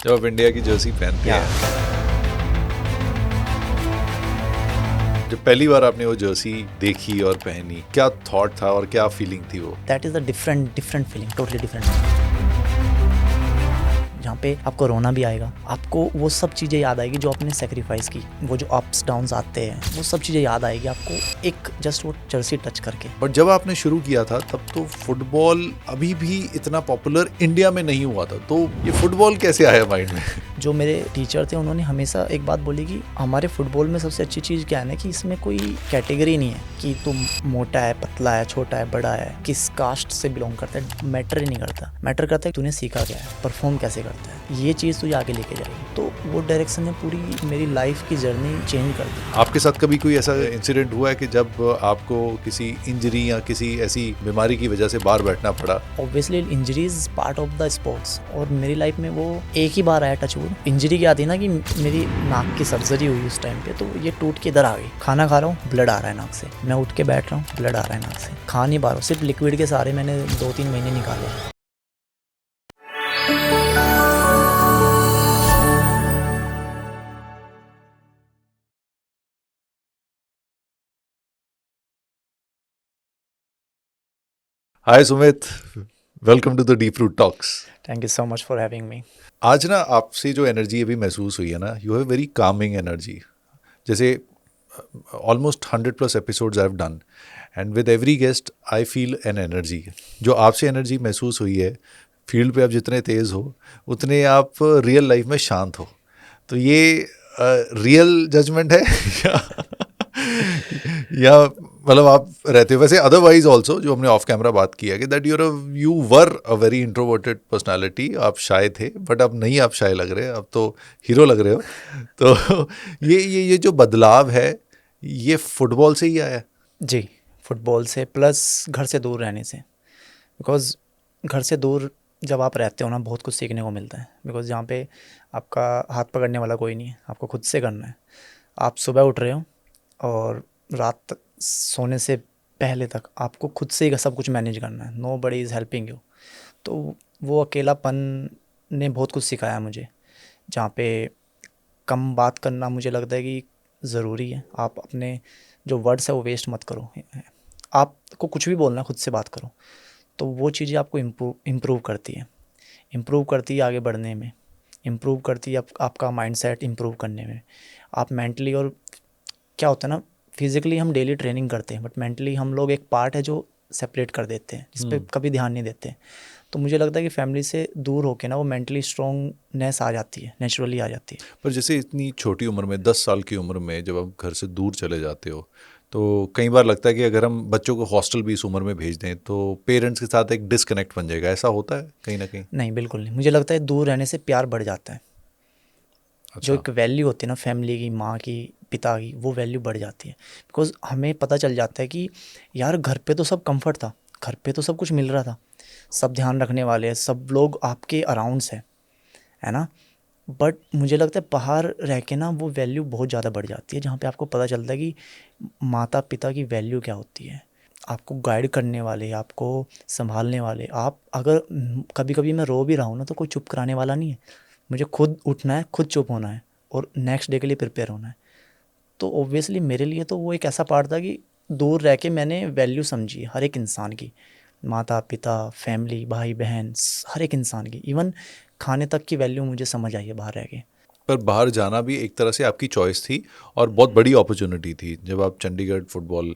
जब आप इंडिया की जर्सी पहनते या हैं, जब पहली बार आपने वो जर्सी देखी और पहनी, क्या थॉट था और क्या फीलिंग थी वो? That is a different feeling, totally different. जहाँ पे आपको रोना भी आएगा, आपको वो सब चीज़ें याद आएगी जो आपने सेक्रीफाइस की, वो जो अप्स डाउन्स आते हैं वो सब चीज़ें याद आएगी आपको एक जस्ट वो जर्सी टच करके। बट जब आपने शुरू किया था तब तो फुटबॉल अभी भी इतना पॉपुलर इंडिया में नहीं हुआ था, तो ये फुटबॉल कैसे आया माइंड में? जो मेरे टीचर थे उन्होंने हमेशा एक बात बोली कि हमारे फुटबॉल में सबसे अच्छी चीज़ क्या है ना कि इसमें कोई कैटेगरी नहीं है कि तुम मोटा है, पतला है, छोटा है, बड़ा है, किस कास्ट से बिलोंग करता है, मैटर ही नहीं करता। मैटर करता है तूने सीखा क्या है, परफॉर्म कैसे करता है, ये चीज़ तुझे आगे लेके जाएगी। तो वो डायरेक्शन ने पूरी मेरी लाइफ की जर्नी चेंज कर दी। आपके साथ कभी कोई ऐसा इंसिडेंट हुआ है कि जब आपको किसी इंजरी या किसी ऐसी बीमारी की वजह से बाहर बैठना पड़ा? Obviously injury is part of the sports, और मेरी लाइफ में वो एक ही बार आया टचवुड। इंजरी क्या थी ना कि मेरी नाक की सर्जरी हुई उस टाइम पे, तो ये टूट के इधर आ गई। खाना खा रहा हूँ, ब्लड आ रहा है नाक से, मैं उठ के बैठ रहा हूँ, ब्लड आ रहा है नाक से, खा नहीं पा रहा हूँ, सिर्फ लिक्विड के सहारे मैंने 2-3 महीने निकाले। Hi Sumit, welcome to the deep root talks. Thank you so much for having me. आज ना आपसे जो एनर्जी अभी महसूस हुई है ना, you have very calming energy. जैसे almost 100+ episodes I have done and with every guest I feel an energy. जो आपसे एनर्जी महसूस हुई है, फील्ड पे आप जितने तेज़ हो उतने आप रियल लाइफ में शांत हो। तो ये रियल जजमेंट है या मतलब आप रहते हो वैसे? अदरवाइज ऑल्सो जो हमने ऑफ कैमरा बात किया है कि that you were a very introverted personality, आप शाय थे बट अब नहीं, आप शाय लग रहे हो, अब तो हीरो लग रहे हो। तो ये जो बदलाव है ये फुटबॉल से ही आया है? जी, फुटबॉल से प्लस घर से दूर रहने से। बिकॉज घर से दूर जब आप रहते हो ना, बहुत कुछ सीखने को मिलता है। बिकॉज जहाँ पे आपका हाथ पकड़ने वाला कोई नहीं है, आपको खुद से करना है। आप सुबह उठ रहे हो और रात तक सोने से पहले तक आपको खुद से ही सब कुछ मैनेज करना है। Nobody is helping you. तो वो अकेलापन ने बहुत कुछ सिखाया मुझे। जहाँ पे कम बात करना मुझे लगता है कि ज़रूरी है। आप अपने जो वर्ड्स है वो वेस्ट मत करो। आपको कुछ भी बोलना है, खुद से बात करो। तो वो चीज़ें आपको इम्प्रूव करती है, इम्प्रूव करती है आगे बढ़ने में, इम्प्रूव करती है आपका माइंडसेट इम्प्रूव करने में। आप मेंटली, और क्या होता है ना, फिज़िकली हम डेली ट्रेनिंग करते हैं बट मेंटली हम लोग एक पार्ट है जो सेपरेट कर देते हैं, जिस पे कभी ध्यान नहीं देते। तो मुझे लगता है कि फैमिली से दूर होके ना वो मेंटली स्ट्रॉन्गनेस आ जाती है, नेचुरली आ जाती है। पर जैसे इतनी छोटी उम्र में, 10 साल की उम्र में जब आप घर से दूर चले जाते हो, तो कई बार लगता है कि अगर हम बच्चों को हॉस्टल भी इस उम्र में भेज दें तो पेरेंट्स के साथ एक डिस्कनेक्ट बन जाएगा। ऐसा होता है कहीं ना कहीं? नहीं, बिल्कुल नहीं। मुझे लगता है दूर रहने से प्यार बढ़ जाता है। जो अच्छा। एक वैल्यू होती है ना फैमिली की, माँ की, पिता की, वो वैल्यू बढ़ जाती है। बिकॉज हमें पता चल जाता है कि यार घर पे तो सब कंफर्ट था, घर पे तो सब कुछ मिल रहा था, सब ध्यान रखने वाले हैं, सब लोग आपके अराउंड्स हैं, है ना। बट मुझे लगता है बाहर रह के ना वो वैल्यू बहुत ज़्यादा बढ़ जाती है, जहाँ पे आपको पता चलता है कि माता पिता की वैल्यू क्या होती है। आपको गाइड करने वाले, आपको संभालने वाले। आप अगर कभी कभी मैं रो भी रहा हूँ ना, तो कोई चुप कराने वाला नहीं है। मुझे खुद उठना है, खुद चुप होना है और नेक्स्ट डे के लिए प्रिपेयर होना है। तो ऑब्वियसली मेरे लिए तो वो एक ऐसा पार्ट था कि दूर रह के मैंने वैल्यू समझी हर एक इंसान की, माता पिता, फैमिली, भाई बहन, हर एक इंसान की। इवन खाने तक की वैल्यू मुझे समझ आई है बाहर रह के। पर बाहर जाना भी एक तरह से आपकी चॉइस थी और बहुत बड़ी अपॉर्चुनिटी थी जब आप चंडीगढ़ फुटबॉल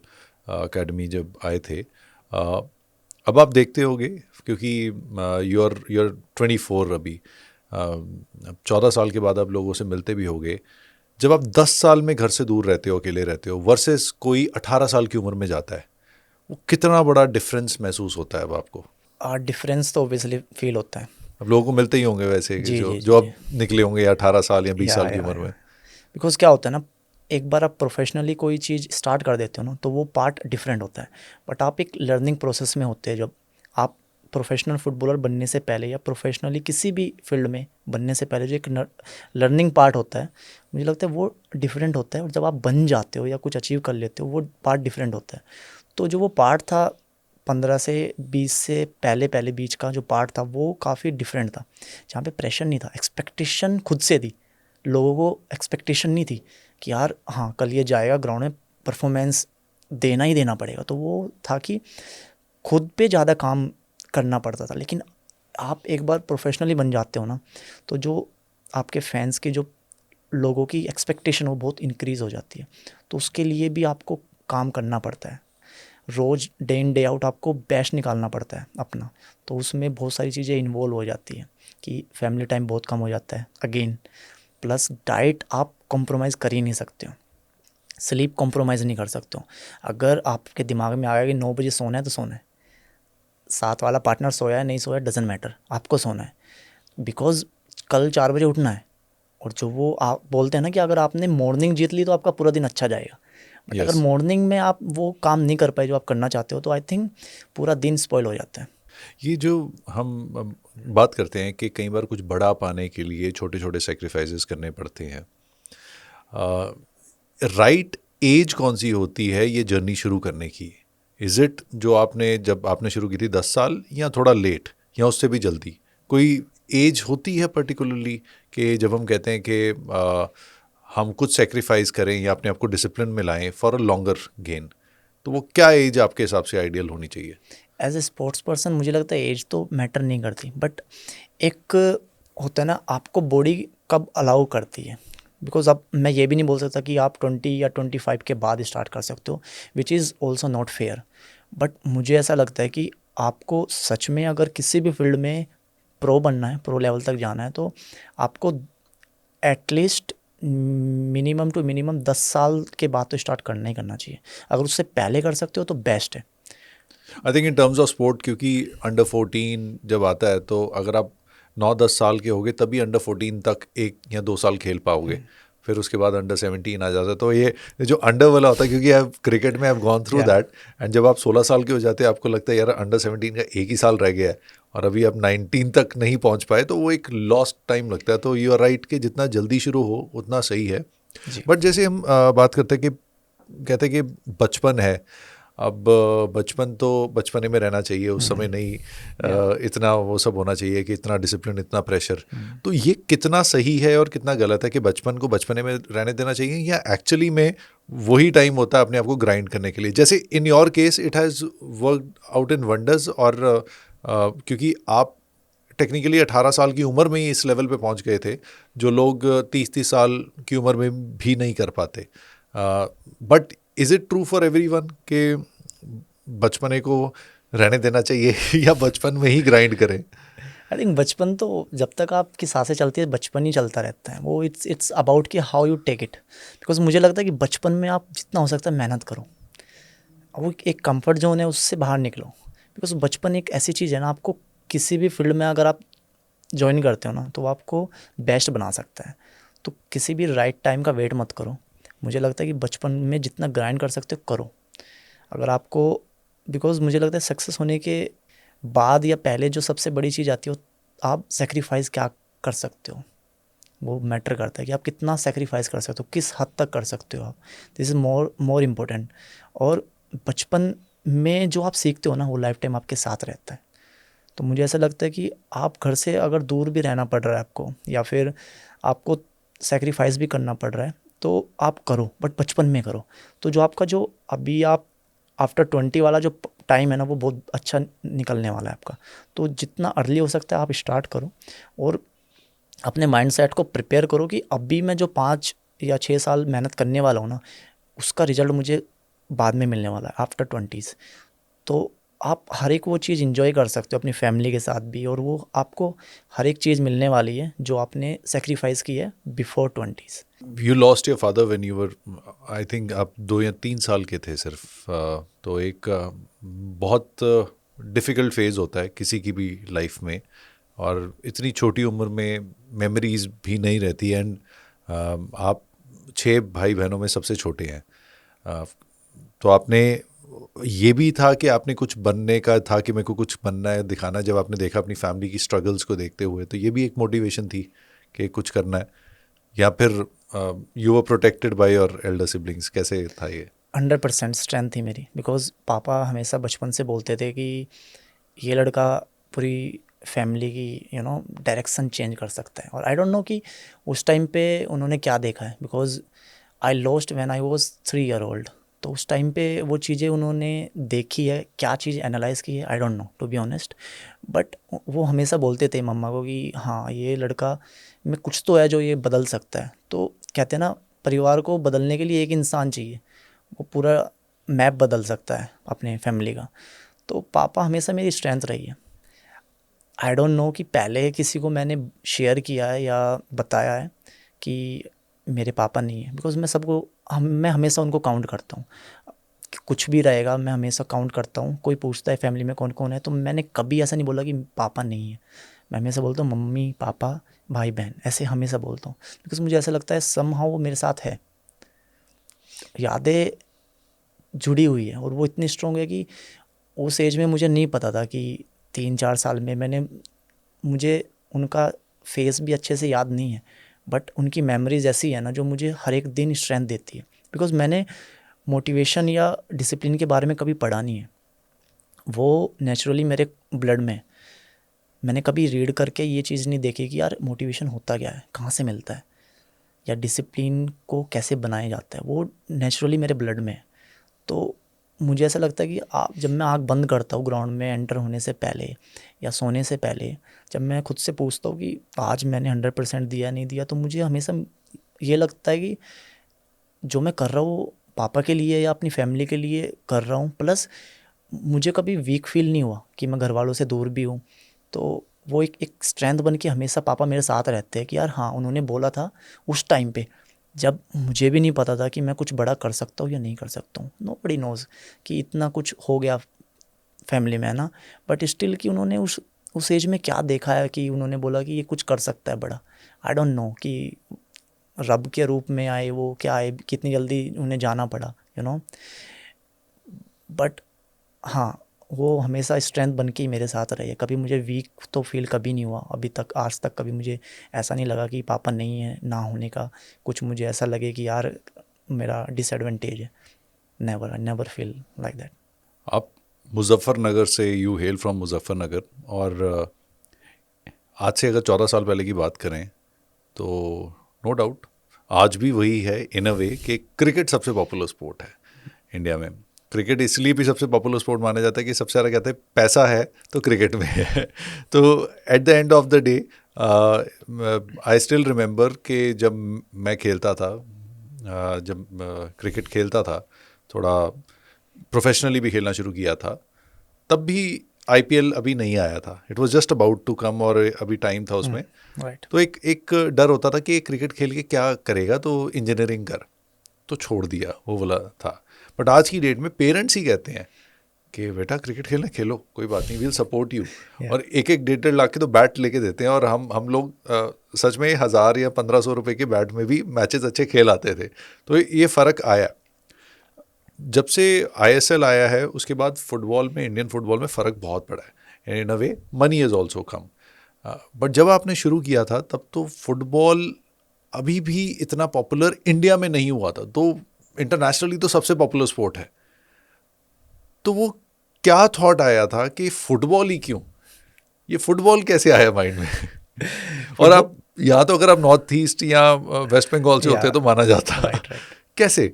एकेडमी जब आए थे। अ, अब आप देखते होगे क्योंकि यूर 24 अभी, अब 14 साल के बाद आप लोगों से मिलते भी होगे। जब आप 10 साल में घर से दूर रहते हो, अकेले रहते हो, वर्सेस कोई 18 साल की उम्र में जाता है, वो कितना बड़ा डिफरेंस महसूस होता है अब आपको? डिफरेंस तो ऑब्वियसली फील होता है। अब लोगों को मिलते ही होंगे वैसे कि जी जो जी जी जो जी। अब निकले होंगे 18 साल या 20 साल की उम्र या में। बिकॉज क्या होता है ना, एक बार आप प्रोफेशनली कोई चीज़ स्टार्ट कर देते हो ना, तो वो पार्ट डिफरेंट होता है। बट आप एक लर्निंग प्रोसेस में होते हैं। जब आप प्रोफेशनल फुटबॉलर बनने से पहले या प्रोफेशनली किसी भी फील्ड में बनने से पहले जो एक लर्निंग पार्ट होता है, मुझे लगता है वो डिफरेंट होता है। और जब आप बन जाते हो या कुछ अचीव कर लेते हो, वो पार्ट डिफरेंट होता है। तो जो वो पार्ट था 15 से 20 से पहले पहले बीच का जो पार्ट था वो काफ़ी डिफरेंट था, जहाँ पे प्रेशर नहीं था, एक्सपेक्टेशन खुद से थी। लोगों को एक्सपेक्टेशन नहीं थी कि यार हाँ कल ये जाएगा ग्राउंड में परफॉर्मेंस देना ही देना पड़ेगा, तो वो था कि खुद पे ज़्यादा काम करना पड़ता था। लेकिन आप एक बार प्रोफेशनली बन जाते हो ना, तो जो आपके फैंस की जो लोगों की एक्सपेक्टेशन वो बहुत इंक्रीज़ हो जाती है, तो उसके लिए भी आपको काम करना पड़ता है। रोज़ डे इन डे आउट आपको बेस्ट निकालना पड़ता है अपना, तो उसमें बहुत सारी चीज़ें इन्वॉल्व हो जाती हैं कि फैमिली टाइम बहुत कम हो जाता है अगेन, प्लस डाइट आप कॉम्प्रोमाइज़ कर ही नहीं सकते हो, स्लीप कॉम्प्रोमाइज़ नहीं कर सकते हो। अगर आपके दिमाग में आ गया कि 9 बजे सोना है तो सोना है, साथ वाला पार्टनर सोया है नहीं सोया डजेंट मैटर, आपको सोना है, बिकॉज कल 4 बजे उठना है। और जो वो आप बोलते हैं ना कि अगर आपने मॉर्निंग जीत ली तो आपका पूरा दिन अच्छा जाएगा, बट अगर यस। मॉर्निंग में आप वो काम नहीं कर पाए जो आप करना चाहते हो, तो आई थिंक पूरा दिन स्पॉइल हो जाता है। ये जो हम बात करते हैं कि कई बार कुछ बड़ा पाने के लिए छोटे छोटे सेक्रीफाइसेस करने पड़ते हैं, राइट एज कौन सी होती है ये जर्नी शुरू करने की? इज़ इट जो आपने जब आपने शुरू की थी 10 साल, या थोड़ा लेट, या उससे भी जल्दी? कोई एज होती है पर्टिकुलरली कि जब हम कहते हैं कि हम कुछ सेक्रीफाइस करें या अपने आप को डिसिप्लिन में लाएं फॉर अ लॉन्गर गेन, तो वो क्या एज आपके हिसाब से आइडियल होनी चाहिए? एज ए स्पोर्ट्स पर्सन मुझे लगता है एज तो मैटर नहीं करती, बट एक होता है ना आपको बॉडी कब अलाउ करती है, बिकॉज अब मैं ये भी नहीं बोल सकता कि आप 20 या 25 के बाद स्टार्ट कर सकते हो, which is also not fair. But मुझे ऐसा लगता है कि आपको सच में अगर किसी भी फील्ड में प्रो बनना है, प्रो लेवल तक जाना है, तो आपको एटलीस्ट मिनिमम टू मिनिमम 10 साल के बाद तो स्टार्ट करना ही करना चाहिए। अगर उससे पहले कर सकते हो तो बेस्ट है। I think in terms of sport, क्योंकि अंडर 14 जब आता है तो अगर आप 9-10 साल के होगे तभी अंडर 14 तक 1 या 2 साल खेल पाओगे, फिर उसके बाद अंडर 17 आ जाता है। तो ये जो अंडर वाला होता है, क्योंकि आप क्रिकेट में आप गॉन थ्रू या दैट, एंड जब आप 16 साल के हो जाते हैं आपको लगता है यार अंडर 17 का 1 ही साल रह गया है और अभी आप 19 तक नहीं पहुंच पाए, तो वो एक लॉस्ट टाइम लगता है। तो यू आर राइट कि जितना जल्दी शुरू हो उतना सही है। जी बट जैसे हम बात करते हैं कि कहते हैं कि बचपन है, अब बचपन तो बचपने में रहना चाहिए, उस समय नहीं या इतना वो सब होना चाहिए कि इतना डिसिप्लिन, इतना प्रेशर। तो ये कितना सही है और कितना गलत है कि बचपन को बचपने में रहने देना चाहिए, या एक्चुअली में वही टाइम होता है अपने आप को ग्राइंड करने के लिए? जैसे in your case it has worked out in wonders, और क्योंकि आप टेक्निकली 18 साल की उम्र में ही इस लेवल पे पहुंच गए थे जो लोग 30-30 साल की उम्र में भी नहीं कर पाते। But is it true for everyone कि बचपने को रहने देना चाहिए या बचपन में ही ग्राइंड करें? आई थिंक बचपन तो जब तक आपकी सांसें चलती है बचपन ही चलता रहता है, वो इट्स अबाउट कि how you take it. Because मुझे लगता है कि बचपन में आप जितना हो सकता है मेहनत करो, वो एक कंफर्ट जोन है उससे बाहर निकलो। बिकॉज बचपन एक ऐसी चीज़ है ना, आपको किसी भी फील्ड में अगर आप ज्वाइन करते हो ना तो वो आपको बेस्ट बना सकता है। तो किसी भी राइट टाइम का वेट मत करो। मुझे लगता है कि बचपन में जितना ग्राइंड कर सकते हो करो। अगर आपको, बिकॉज मुझे लगता है सक्सेस होने के बाद या पहले जो सबसे बड़ी चीज़ आती है आप सेक्रीफाइस क्या कर सकते हो, वो मैटर करता है कि आप कितना सेक्रीफाइस कर सकते हो, किस हद तक कर सकते हो आप। This is more important. और बचपन में जो आप सीखते हो ना वो लाइफ टाइम आपके साथ रहता है। तो मुझे ऐसा लगता है कि आप घर से अगर दूर भी रहना पड़ रहा है आपको, या फिर आपको सेक्रीफाइस भी करना पड़ रहा है, तो आप करो, बट बचपन में करो। तो जो आपका जो अभी आप आफ्टर 20 वाला जो टाइम है ना वो बहुत अच्छा निकलने वाला है आपका। तो जितना अर्ली हो सकता है आप स्टार्ट करो, और अपने माइंडसेट को प्रिपेयर करो कि अभी मैं जो 5 या 6 साल मेहनत करने वाला हूँ ना, उसका रिजल्ट मुझे बाद में मिलने वाला है आफ्टर 20s। तो आप हर एक वो चीज़ इंजॉय कर सकते हो अपनी फैमिली के साथ भी, और वो आपको हर एक चीज़ मिलने वाली है जो आपने सेक्रीफाइस की है before 20s। You lost your father when you were, I think आप 2 या 3 साल के थे सिर्फ। तो एक बहुत डिफ़िकल्ट फेज़ होता है किसी की भी लाइफ में, और इतनी छोटी उम्र में मेमोरीज भी नहीं रहती। एंड आप 6 भाई बहनों में सबसे छोटे हैं। uh, तो आपने, ये भी था कि आपने कुछ बनने का था कि मेरे को कुछ बनना है, दिखाना। जब आपने देखा अपनी फैमिली की स्ट्रगल्स को देखते हुए, तो ये भी एक मोटिवेशन थी कि कुछ करना है, या फिर you were protected by your Elder siblings? कैसे था ये? 100% स्ट्रेंथ थी मेरी, बिकॉज़ पापा हमेशा बचपन से बोलते थे कि ये लड़का पूरी फैमिली की डायरेक्शन चेंज कर सकता है। और आई डोंट नो कि उस टाइम पे उन्होंने क्या देखा है, because I lost when I was 3 year old. तो उस टाइम पे वो चीज़ें उन्होंने देखी है, क्या चीज़ एनालाइज़ की है I don't know to be honest. But वो हमेशा बोलते थे मम्मा को कि हाँ ये लड़का में कुछ तो है जो ये बदल सकता है। तो कहते हैं ना, परिवार को बदलने के लिए एक इंसान चाहिए, वो पूरा मैप बदल सकता है अपने फैमिली का। तो पापा हमेशा मेरी स्ट्रेंथ रही है। आई डोंट नो कि पहले किसी को मैंने शेयर किया है या बताया है कि मेरे पापा नहीं है, बिकॉज़ मैं हमेशा उनको काउंट करता हूँ। कुछ भी रहेगा मैं हमेशा काउंट करता हूँ। कोई पूछता है फैमिली में कौन कौन है, तो मैंने कभी ऐसा नहीं बोला कि पापा नहीं है। मैं हमेशा बोलता हूँ मम्मी पापा भाई बहन, ऐसे हमेशा बोलता हूँ, बिकॉज़ मुझे ऐसा लगता है समहाउ वो मेरे साथ है। यादें जुड़ी हुई है और वो इतनी स्ट्रॉन्ग है कि उस एज में मुझे नहीं पता था कि 3-4 साल में मुझे उनका फेस भी अच्छे से याद नहीं है, बट उनकी मेमोरीज ऐसी है ना जो मुझे हर एक दिन स्ट्रेंथ देती है। बिकॉज़ मैंने मोटिवेशन या डिसिप्लिन के बारे में कभी पढ़ा नहीं है, वो नेचुरली मेरे ब्लड में है। मैंने कभी रीड करके ये चीज़ नहीं देखी कि यार मोटिवेशन होता क्या है, कहाँ से मिलता है, या डिसिप्लिन को कैसे बनाया जाता है, वो नेचुरली मेरे ब्लड में है। तो मुझे ऐसा लगता है कि जब मैं आँख बंद करता हूँ ग्राउंड में एंटर होने से पहले या सोने से पहले, जब मैं खुद से पूछता हूँ कि आज मैंने 100% दिया नहीं दिया, तो मुझे हमेशा ये लगता है कि जो मैं कर रहा हूँ पापा के लिए या अपनी फैमिली के लिए कर रहा हूँ। प्लस मुझे कभी वीक फील नहीं हुआ कि मैं घर वालों से दूर भी हूँ। तो वो एक स्ट्रेंथ बन के हमेशा पापा मेरे साथ रहते हैं कि यार हाँ उन्होंने बोला था उस टाइम पे, जब मुझे भी नहीं पता था कि मैं कुछ बड़ा कर सकता हूँ या नहीं कर सकता हूँ। नोबडी नोज़ कि इतना कुछ हो गया फैमिली में, है ना। बट स्टिल कि उन्होंने उस एज में क्या देखा है कि उन्होंने बोला कि ये कुछ कर सकता है बड़ा। आई डोंट नो कि रब के रूप में आए वो क्या आए, कितनी जल्दी उन्हें जाना पड़ा, बट हाँ वो हमेशा स्ट्रेंथ बन के ही मेरे साथ रही है। कभी मुझे वीक तो फील कभी नहीं हुआ अभी तक, आज तक कभी मुझे ऐसा नहीं लगा कि पापा नहीं है ना होने का कुछ मुझे ऐसा लगे कि यार मेरा डिसएडवांटेज है। Never, I never feel like that. आप मुजफ्फरनगर से, यू हेल फ्रॉम मुजफ्फरनगर, और आज से अगर 14 साल पहले की बात करें तो नो डाउट आज भी वही है इन अ वे कि क्रिकेट सबसे पॉपुलर स्पोर्ट है इंडिया में। क्रिकेट इसलिए भी सबसे पॉपुलर स्पोर्ट माना जाता है कि सबसे ज़्यादा कहते हैं पैसा है तो क्रिकेट में है। तो at the end of the day I still remember कि जब मैं खेलता था, जब क्रिकेट खेलता था, थोड़ा प्रोफेशनली भी खेलना शुरू किया था, तब भी आईपीएल अभी नहीं आया था। It was just about to come और अभी टाइम था उसमें। राइट। तो एक एक डर होता था कि क्रिकेट खेल के क्या करेगा, तो इंजीनियरिंग कर, तो छोड़ दिया, वो बोला था। बट आज की डेट में पेरेंट्स ही कहते हैं कि बेटा क्रिकेट खेलना खेलो, कोई बात नहीं, विल सपोर्ट यू। या और एक एक 1.5 लाख के तो बैट लेके देते हैं, और हम लोग सच में 1000 या 1500 रुपए के बैट में भी मैचेस अच्छे खेल आते थे। तो ये फ़र्क आया जब से आईएसएल आया है, उसके बाद फुटबॉल में, इंडियन फुटबॉल में फ़र्क बहुत पड़ा है। In a way money is also कम। बट जब आपने शुरू किया था तब तो फुटबॉल अभी भी इतना पॉपुलर इंडिया में नहीं हुआ था, तो इंटरनेशनली तो सबसे पॉपुलर स्पोर्ट है। तो वो क्या थॉट आया था कि फुटबॉल ही क्यों, ये फुटबॉल कैसे आया माइंड में? और फुटबॉल। आप यहाँ तो अगर आप नॉर्थ ईस्ट या वेस्ट बंगाल से या होते तो माना जाता। Right right. कैसे?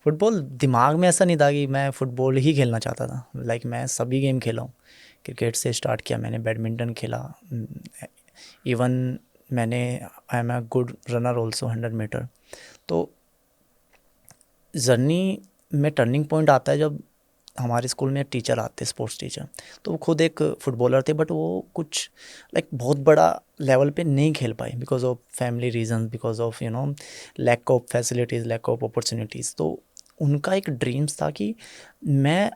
फुटबॉल दिमाग में ऐसा नहीं था कि मैं फुटबॉल ही खेलना चाहता था। लाइक मैं सभी गेम खेला हूँ। क्रिकेट से स्टार्ट किया मैंने, बैडमिंटन खेला, इवन मैंने I am a good runner also 100 metre. तो जर्नी में टर्निंग पॉइंट आता है जब हमारे स्कूल में टीचर आते, स्पोर्ट्स टीचर। तो वो खुद एक फुटबॉलर थे, बट वो कुछ लाइक बहुत बड़ा लेवल पे नहीं खेल पाए because of family reason, because of lack of facilities, lack of opportunities. तो उनका एक ड्रीम्स था कि मैं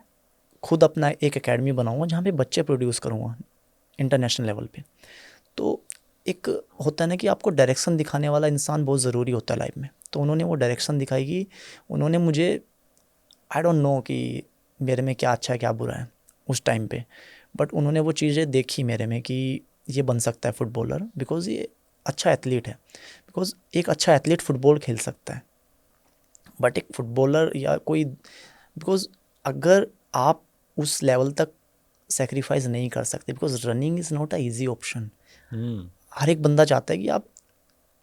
खुद अपना एक एकेडमी बनाऊंगा जहाँ पे बच्चे प्रोड्यूस करूँगा इंटरनेशनल लेवल पे। तो एक होता है ना कि आपको डायरेक्शन दिखाने वाला इंसान बहुत ज़रूरी होता है लाइफ में। तो उन्होंने वो डायरेक्शन दिखाई कि उन्होंने मुझे, आई डोंट नो कि मेरे में क्या अच्छा है क्या बुरा है उस टाइम पे, बट उन्होंने वो चीज़ें देखी मेरे में कि ये बन सकता है फुटबॉलर, बिकॉज़ ये अच्छा एथलीट है, बिकॉज़ एक अच्छा एथलीट फुटबॉल खेल सकता है। बट एक फुटबॉलर या कोई, बिकॉज अगर आप उस लेवल तक सेक्रीफाइस नहीं कर सकते, because running is not a easy option. हर एक बंदा चाहता है कि आप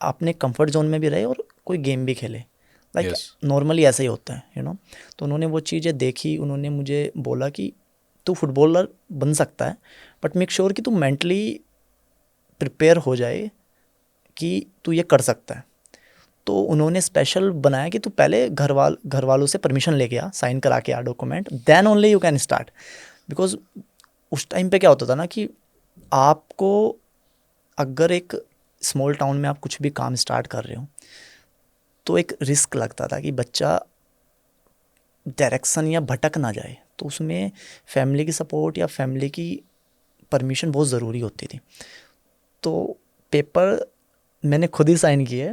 अपने कंफर्ट जोन में भी रहे और कोई गेम भी खेले, लाइक Yes. नॉर्मली ऐसा ही होता है, यू नो। तो उन्होंने वो चीज़ें देखी, उन्होंने मुझे बोला कि तू फुटबॉलर बन सकता है, बट मेक श्योर कि तू मेंटली प्रिपेयर हो जाए कि तू ये कर सकता है। तो उन्होंने स्पेशल बनाया कि तू पहले घर वालों से परमिशन लेके आ, साइन करा के आ document, then only you can start. Because उस टाइम पे क्या होता था ना कि आपको अगर एक स्मॉल टाउन में आप कुछ भी काम स्टार्ट कर रहे हो तो एक रिस्क लगता था कि बच्चा डायरेक्शन या भटक ना जाए, तो उसमें फैमिली की सपोर्ट या फैमिली की परमिशन बहुत ज़रूरी होती थी। तो पेपर मैंने खुद ही साइन किए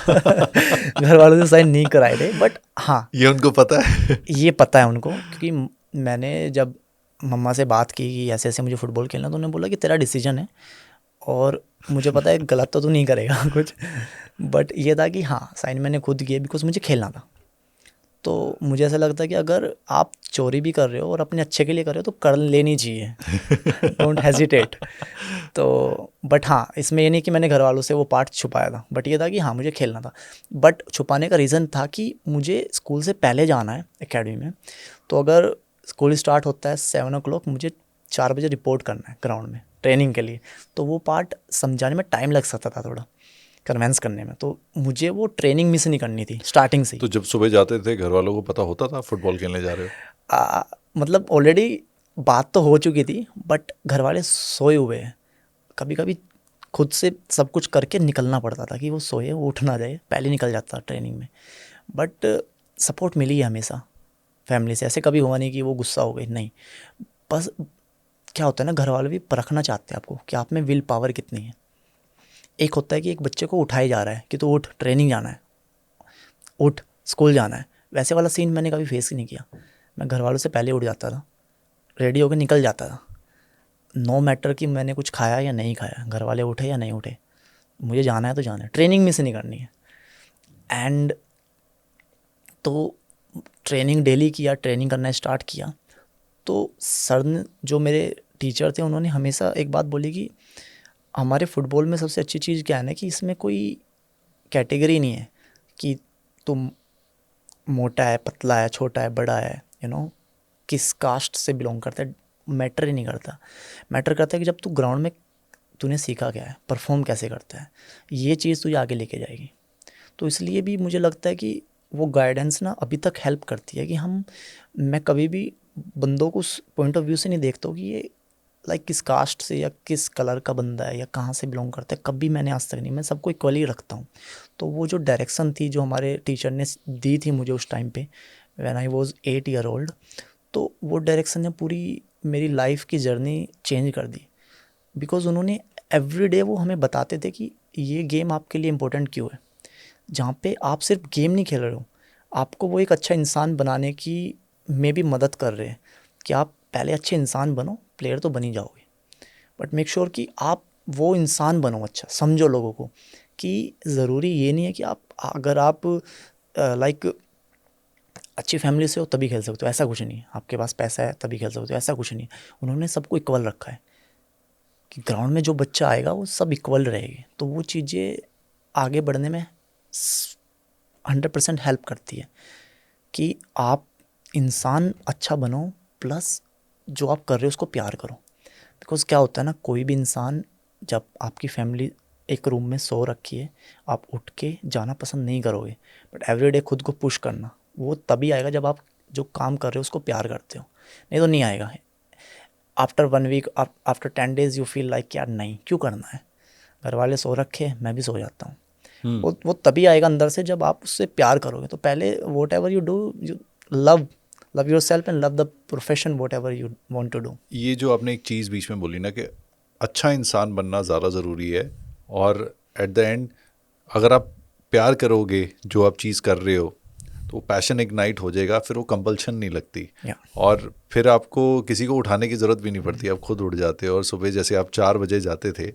घर वालों से साइन नहीं कराए थे, बट हाँ ये उनको पता है? ये पता है उनको, क्योंकि मैंने जब मम्मा से बात की कि ऐसे ऐसे मुझे फ़ुटबॉल खेलना, तो उन्होंने बोला कि तेरा डिसीजन है और मुझे पता है गलत तो तू नहीं करेगा कुछ। बट ये था कि हाँ साइन मैंने खुद किए बिकॉज मुझे खेलना था। तो मुझे ऐसा लगता है कि अगर आप चोरी भी कर रहे हो और अपने अच्छे के लिए कर रहे हो तो कर लेनी चाहिए, डोंट हेजिटेट। तो बट हाँ, इसमें ये नहीं कि मैंने घर वालों से वो पार्ट छुपाया था, बट ये था कि हाँ मुझे खेलना था। बट छुपाने का रीज़न था कि मुझे स्कूल से पहले जाना है एकेडमी में, तो अगर स्कूल स्टार्ट होता है 7 o'clock, मुझे 4 बजे रिपोर्ट करना है ग्राउंड में ट्रेनिंग के लिए। तो वो पार्ट समझाने में टाइम लग सकता था थोड़ा, कन्वेंस करने में, तो मुझे वो ट्रेनिंग मिस नहीं करनी थी स्टार्टिंग से ही। तो जब सुबह जाते थे घर वालों को पता होता था फुटबॉल खेलने जा रहे हो? मतलब ऑलरेडी बात तो हो चुकी थी, बट घर वाले सोए हुए हैं। कभी कभी खुद से सब कुछ करके निकलना पड़ता था कि वो सोए, वो उठ ना जाए, पहले निकल जाता ट्रेनिंग में। बट सपोर्ट मिली है हमेशा फैमिली से, ऐसे कभी हुआ नहीं कि वो गुस्सा हो गई, नहीं। बस क्या होता है ना, घर वाले भी परखना चाहते हैं आपको कि आप में विल पावर कितनी है। एक होता है कि एक बच्चे को उठाया जा रहा है कि तो उठ, ट्रेनिंग जाना है, उठ स्कूल जाना है, वैसे वाला सीन मैंने कभी फेस ही नहीं किया। मैं घर वालों से पहले उठ जाता था, रेडी होकर निकल जाता था, नो मैटर कि मैंने कुछ खाया या नहीं खाया, घर वाले उठे या नहीं उठे, मुझे जाना है तो जाना है, ट्रेनिंग मिस नहीं करनी है। एंड तो ट्रेनिंग डेली किया, ट्रेनिंग करना स्टार्ट किया। तो सर ने, जो मेरे टीचर थे, उन्होंने हमेशा एक बात बोली कि हमारे फुटबॉल में सबसे अच्छी चीज़ क्या है ना कि इसमें कोई कैटेगरी नहीं है कि तुम मोटा है, पतला है, छोटा है, बड़ा है, किस कास्ट से बिलोंग करता है, मैटर ही नहीं करता। मैटर करता है कि जब तू ग्राउंड में तूने सीखा क्या है, परफॉर्म कैसे करता है, ये चीज़ तुझे आगे लेके जाएगी। तो इसलिए भी मुझे लगता है कि वो गाइडेंस ना अभी तक हेल्प करती है कि मैं कभी भी बंदों को उस पॉइंट ऑफ व्यू से नहीं देखता हूँ कि ये लाइक किस कास्ट से या किस कलर का बंदा है या कहाँ से बिलोंग करता है, कभी मैंने आज तक नहीं, मैं सबको इक्वली रखता हूँ। तो वो जो डायरेक्शन थी जो हमारे टीचर ने दी थी मुझे उस टाइम पे, when I was 8 year old, तो वो डायरेक्शन ने पूरी मेरी लाइफ की जर्नी चेंज कर दी। बिकॉज उन्होंने एवरी डे वो हमें बताते थे कि ये गेम आपके लिए इम्पोर्टेंट क्यों है। जहाँ पे आप सिर्फ गेम नहीं खेल रहे हो, आपको वो एक अच्छा इंसान बनाने की में भी मदद कर रहे हैं कि आप पहले अच्छे इंसान बनो, प्लेयर तो बन ही जाओगे, बट मेक श्योर कि आप वो इंसान बनो, अच्छा समझो लोगों को कि ज़रूरी ये नहीं है कि अगर आप लाइक अच्छी फैमिली से हो तभी खेल सकते हो, ऐसा कुछ नहीं है। आपके पास पैसा है तभी खेल सकते हो, ऐसा कुछ नहीं है। उन्होंने सबको इक्वल रखा है कि ग्राउंड में जो बच्चा आएगा वो सब इक्वल रहेगी। तो वो चीज़ें आगे बढ़ने में 100% हेल्प करती है कि आप इंसान अच्छा बनो, प्लस जो आप कर रहे हो उसको प्यार करो। बिकॉज क्या होता है ना, कोई भी इंसान, जब आपकी फैमिली एक रूम में सो रखी है, आप उठ के जाना पसंद नहीं करोगे, बट एवरीडे खुद को पुश करना वो तभी आएगा जब आप जो काम कर रहे हो उसको प्यार करते हो, नहीं तो नहीं आएगा। After 1 week, after 10 days you feel like यार नहीं क्यों करना है, घर वाले सो रखे, मैं भी सो जाता हूँ। वो तभी आएगा अंदर से जब आप उससे प्यार करोगे। तो पहले whatever you do, you love yourself and love the profession whatever you want to do. ये जो आपने एक चीज़ बीच में बोली ना कि अच्छा इंसान बनना ज़्यादा ज़रूरी है, और एट द एंड अगर आप प्यार करोगे जो आप चीज़ कर रहे हो तो पैशन इग्नाइट हो जाएगा, फिर वो कंपल्शन नहीं लगती, और फिर आपको किसी को उठाने की ज़रूरत भी नहीं पड़ती, आप खुद उठ जाते हो। और सुबह जैसे आप 4 बजे जाते थे,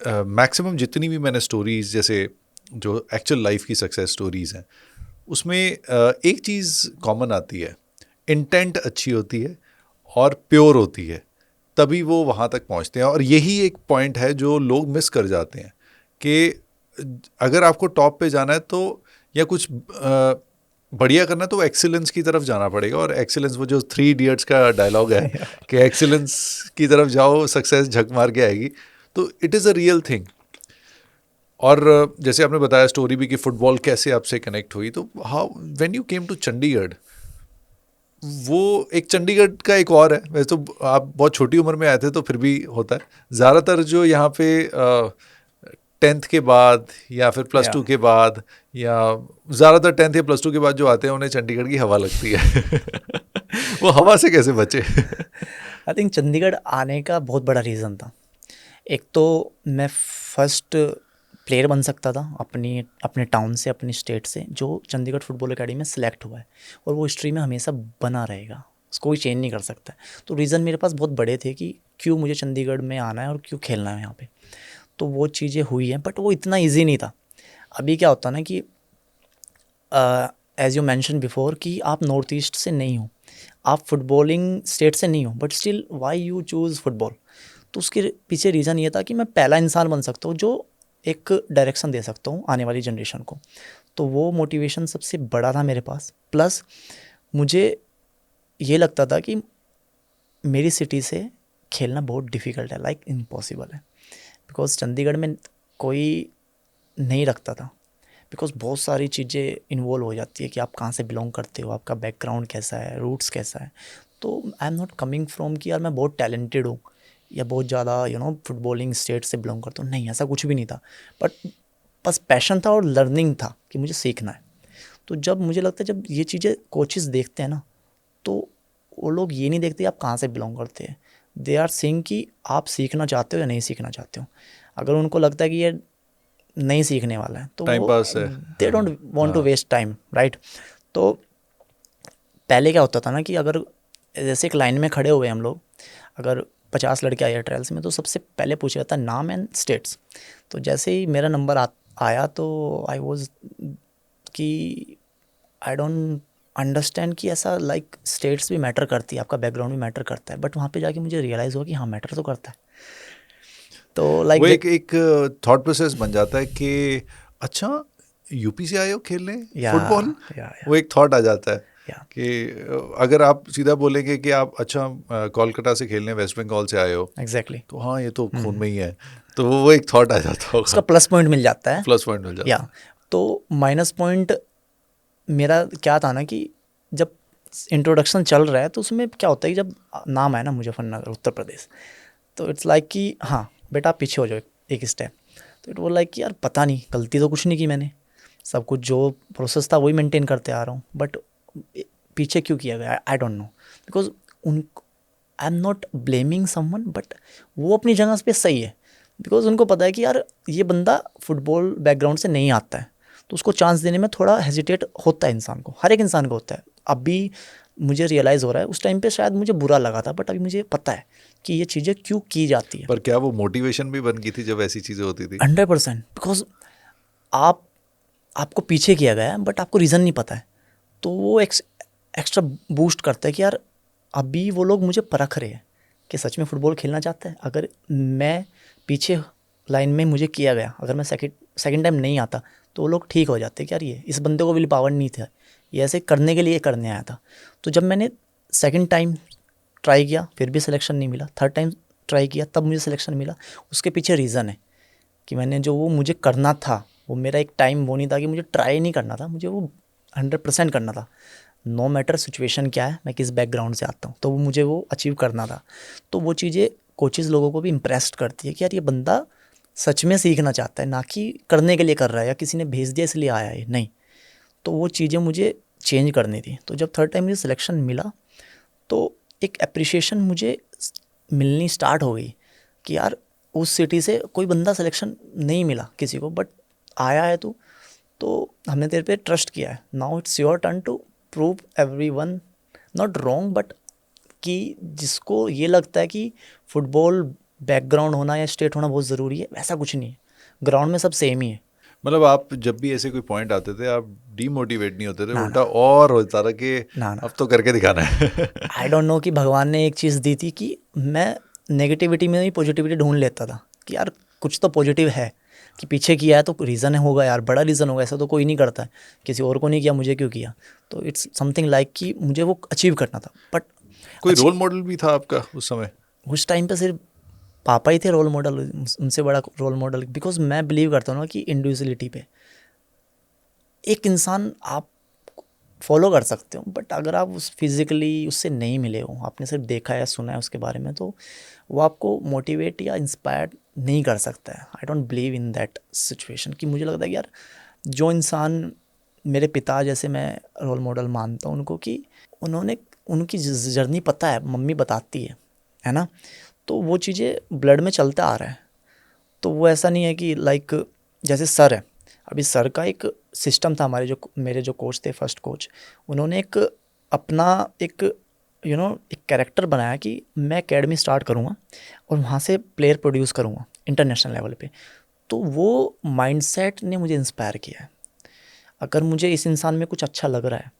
मैक्सिमम जितनी भी मैंने स्टोरीज़, जैसे जो एक्चुअल लाइफ की सक्सेस स्टोरीज़ हैं, उसमें एक चीज़ कॉमन आती है, इंटेंट अच्छी होती है और प्योर होती है, तभी वो वहाँ तक पहुँचते हैं। और यही एक पॉइंट है जो लोग मिस कर जाते हैं कि अगर आपको टॉप पे जाना है तो या कुछ बढ़िया करना है तो एक्सीलेंस की तरफ जाना पड़ेगा। और एक्सीलेंस, वो जो 3 इडियट्स का डायलॉग है कि एक्सीलेंस की तरफ जाओ, सक्सेस झक मार के आएगी, तो it is a real thing. और जैसे आपने बताया स्टोरी भी कि फुटबॉल कैसे आपसे कनेक्ट हुई, तो how when you came to Chandigarh, वो एक चंडीगढ़ का एक और है। वैसे तो आप बहुत छोटी उम्र में आए थे तो फिर भी होता है, ज़्यादातर जो यहाँ पे 10th के बाद या फिर प्लस या टू के बाद, या ज़्यादातर 10th या प्लस टू के बाद जो आते हैं उन्हें चंडीगढ़ की हवा लगती है। वो हवा से कैसे बचे? आई थिंक चंडीगढ़ आने का बहुत बड़ा रीज़न था। एक तो मैं फर्स्ट प्लेयर बन सकता था अपने टाउन से, अपनी स्टेट से, जो चंडीगढ़ फुटबॉल एकेडमी में सिलेक्ट हुआ है, और वो हिस्ट्री में हमेशा बना रहेगा, उसको कोई चेंज नहीं कर सकता है। तो रीज़न मेरे पास बहुत बड़े थे कि क्यों मुझे चंडीगढ़ में आना है और क्यों खेलना है यहाँ पे। तो वो चीज़ें हुई हैं, बट वो इतना ईजी नहीं था। अभी क्या होता है ना कि एज यू मैंशन बिफोर कि आप नॉर्थ ईस्ट से नहीं हो, आप फुटबॉलिंग स्टेट से नहीं हो, but still why you choose football. तो उसके पीछे रीज़न ये था कि मैं पहला इंसान बन सकता हूँ जो एक डायरेक्शन दे सकता हूँ आने वाली जनरेशन को। तो वो मोटिवेशन सबसे बड़ा था मेरे पास। प्लस मुझे ये लगता था कि मेरी सिटी से खेलना बहुत डिफ़िकल्ट है, लाइक इम्पॉसिबल है, बिकॉज चंडीगढ़ में कोई नहीं रखता था। बिकॉज बहुत सारी चीज़ें इन्वॉल्व हो जाती है कि आप कहाँ से बिलोंग करते हो, आपका बैकग्राउंड कैसा है, रूट्स कैसा है। तो I am not coming from कि यार मैं बहुत टैलेंटेड हूँ या बहुत ज़्यादा फुटबॉलिंग स्टेट से बिलोंग करता हूँ, नहीं, ऐसा कुछ भी नहीं था। बट बस पैशन था और लर्निंग था कि मुझे सीखना है। तो जब मुझे लगता है, जब ये चीज़ें कोचेस देखते हैं ना, तो वो लोग ये नहीं देखते आप कहाँ से बिलोंग करते हैं, दे आर सीइंग कि आप सीखना चाहते हो या नहीं सीखना चाहते हो। अगर उनको लगता है कि ये नहीं सीखने वाला है, तो टाइम वो पास है। दे हाँ, डोंट वांट टू हाँ, वेस्ट टाइम, राइट। तो पहले क्या होता था ना कि अगर जैसे एक लाइन में खड़े हुए हम लोग, अगर 50 लड़के आए ट्रायल्स में, तो सबसे पहले पूछा जाता है नाम एंड स्टेट्स। तो जैसे ही मेरा नंबर आया तो आई वॉज कि आई डोंट अंडरस्टैंड कि ऐसा लाइक स्टेट्स भी मैटर करती है, आपका बैकग्राउंड भी मैटर करता है। बट वहाँ पे जाके मुझे रियलाइज़ हुआ कि हाँ, मैटर तो करता है। तो वो लाइक एक एक थॉट प्रोसेस बन जाता है कि अच्छा, यूपी से आए हो खेलने या फुटबॉल। या वो एक थॉट आ जाता है या कि अगर आप सीधा बोलेंगे कि आप अच्छा कोलकाता से खेलने वेस्ट बंगाल से आए हो, एग्जैक्टली, तो हाँ ये तो खून में ही है, तो वो एक थॉट आ जाता उसका होगा, प्लस पॉइंट मिल जाता है। प्लस पॉइंट मिल जाता या है। तो माइनस पॉइंट मेरा क्या था ना कि जब इंट्रोडक्शन चल रहा है तो उसमें क्या होता है कि जब नाम आया ना मुजफ्फरनगर उत्तर प्रदेश, तो इट्स लाइक कि हाँ बेटा आप पीछे हो जाओ एक स्टेप। तो इट वो लाइक कि यार पता नहीं, गलती तो कुछ नहीं की मैंने, सब कुछ जो प्रोसेस था वही मेंटेन करते आ रहा हूँ, बट पीछे क्यों किया गया, आई डोंट नो। बिकॉज उन I am not blaming someone, but वो अपनी जगह पे सही है। बिकॉज उनको पता है कि यार ये बंदा फुटबॉल बैकग्राउंड से नहीं आता है, तो उसको चांस देने में थोड़ा हेजिटेट होता है इंसान को, हर एक इंसान को होता है। अभी मुझे रियलाइज़ हो रहा है, उस टाइम पे शायद मुझे बुरा लगा था, बट अभी मुझे पता है कि ये चीज़ें क्यों की जाती है। पर क्या वो मोटिवेशन भी बन गई थी जब ऐसी चीज़ें होती थी? 100%, बिकॉज आप आपको पीछे किया गया है बट आपको रीज़न नहीं पता है, तो वो एक्स्ट्रा बूस्ट करता है कि यार अभी वो लोग मुझे परख रहे हैं कि सच में फ़ुटबॉल खेलना चाहता है। अगर मैं पीछे लाइन में मुझे किया गया, अगर मैं सेकंड टाइम नहीं आता, तो वो लोग ठीक हो जाते कि यार ये इस बंदे को विल पावर नहीं था, ये ऐसे करने के लिए करने आया था। तो जब मैंने सेकंड टाइम ट्राई किया फिर भी सिलेक्शन नहीं मिला, थर्ड टाइम ट्राई किया तब मुझे सिलेक्शन मिला, उसके पीछे रीज़न है कि मैंने जो वो मुझे करना था, वो मेरा एक टाइम वो नहीं था कि मुझे ट्राई नहीं करना था, मुझे वो 100% करना था। नो मैटर सिचुएशन क्या है, मैं किस बैकग्राउंड से आता हूँ, तो वो मुझे वो अचीव करना था। तो वो चीज़ें कोचेज़ लोगों को भी इम्प्रेस्ड करती है कि यार ये बंदा सच में सीखना चाहता है, ना कि करने के लिए कर रहा है या किसी ने भेज दिया इसलिए आया है, नहीं। तो वो चीज़ें मुझे चेंज करनी थी। तो जब थर्ड टाइम मुझे सिलेक्शन मिला, तो एक अप्रिशिएशन मुझे मिलनी स्टार्ट हो गई कि यार उस सिटी से कोई बंदा सिलेक्शन नहीं मिला किसी को, बट आया है तू, तो हमने तेरे पे ट्रस्ट किया है, now it's your turn to prove everyone not wrong, but कि जिसको ये लगता है कि फुटबॉल बैकग्राउंड होना या स्टेट होना बहुत ज़रूरी है, वैसा कुछ नहीं है, ग्राउंड में सब सेम ही है। मतलब आप जब भी ऐसे कोई पॉइंट आते थे आप डीमोटिवेट नहीं होते थे, ना उल्टा और होता था कि ना ना अब तो करके दिखाना है। आई डोंट नो कि भगवान ने एक चीज़ दी थी कि मैं नेगेटिविटी में ही पॉजिटिविटी ढूंढ लेता था कि यार कुछ तो पॉजिटिव है, कि पीछे किया है तो रीज़न होगा यार, बड़ा रीज़न होगा, ऐसा तो कोई नहीं करता है, किसी और को नहीं किया मुझे क्यों किया। तो इट्स समथिंग लाइक कि मुझे वो अचीव करना था। बट कोई रोल मॉडल भी था आपका उस समय? उस टाइम पे सिर्फ पापा ही थे रोल मॉडल, उनसे बड़ा रोल मॉडल, बिकॉज मैं बिलीव करता हूँ ना कि इंडिविजुअलिटी पे एक इंसान आप फॉलो कर सकते हो, बट अगर आप उस फिज़िकली उससे नहीं मिले हो, आपने सिर्फ देखा है सुना है उसके बारे में, तो वो आपको मोटिवेट या इंस्पायर नहीं कर सकता है। I don't believe in that situation कि मुझे लगता है कि यार जो इंसान मेरे पिता जैसे मैं रोल मॉडल मानता हूँ उनको, कि उन्होंने उनकी जर्नी पता है, मम्मी बताती है ना, तो वो चीज़ें ब्लड में चलता आ रहा है। तो वो ऐसा नहीं है कि लाइक जैसे सर है, अभी सर का एक सिस्टम था, हमारे जो मेरे जो कोच थे फर्स्ट कोच, उन्होंने एक अपना एक एक कैरेक्टर बनाया कि मैं एकेडमी स्टार्ट करूँगा और वहाँ से प्लेयर प्रोड्यूस करूँगा इंटरनेशनल लेवल पे। तो वो माइंडसेट ने मुझे इंस्पायर किया है। अगर मुझे इस इंसान में कुछ अच्छा लग रहा है,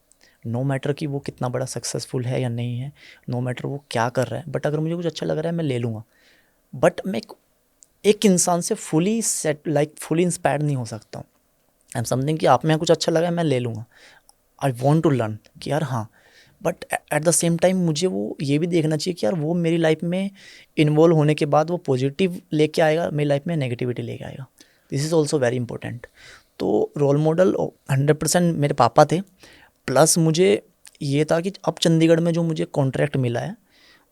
नो मैटर कि वो कितना बड़ा सक्सेसफुल है या नहीं है, नो मैटर वो क्या कर रहा है, बट अगर मुझे कुछ अच्छा लग रहा है मैं ले लूँगा। बट मैं एक इंसान से fully set like fully inspired नहीं हो सकता हूँ। आई एम समथिंग कि आप में कुछ अच्छा लगा है मैं ले लूँगा, आई वॉन्ट टू लर्न कि यार हाँ, but at the same time मुझे वो ये भी देखना चाहिए कि यार वो मेरी लाइफ में इन्वॉल्व होने के बाद वो पॉजिटिव लेके आएगा, मेरी लाइफ में नेगेटिविटी लेके आएगा। This is also very important. तो रोल मॉडल 100% मेरे पापा थे, प्लस मुझे ये था कि अब चंडीगढ़ में जो मुझे कॉन्ट्रैक्ट मिला है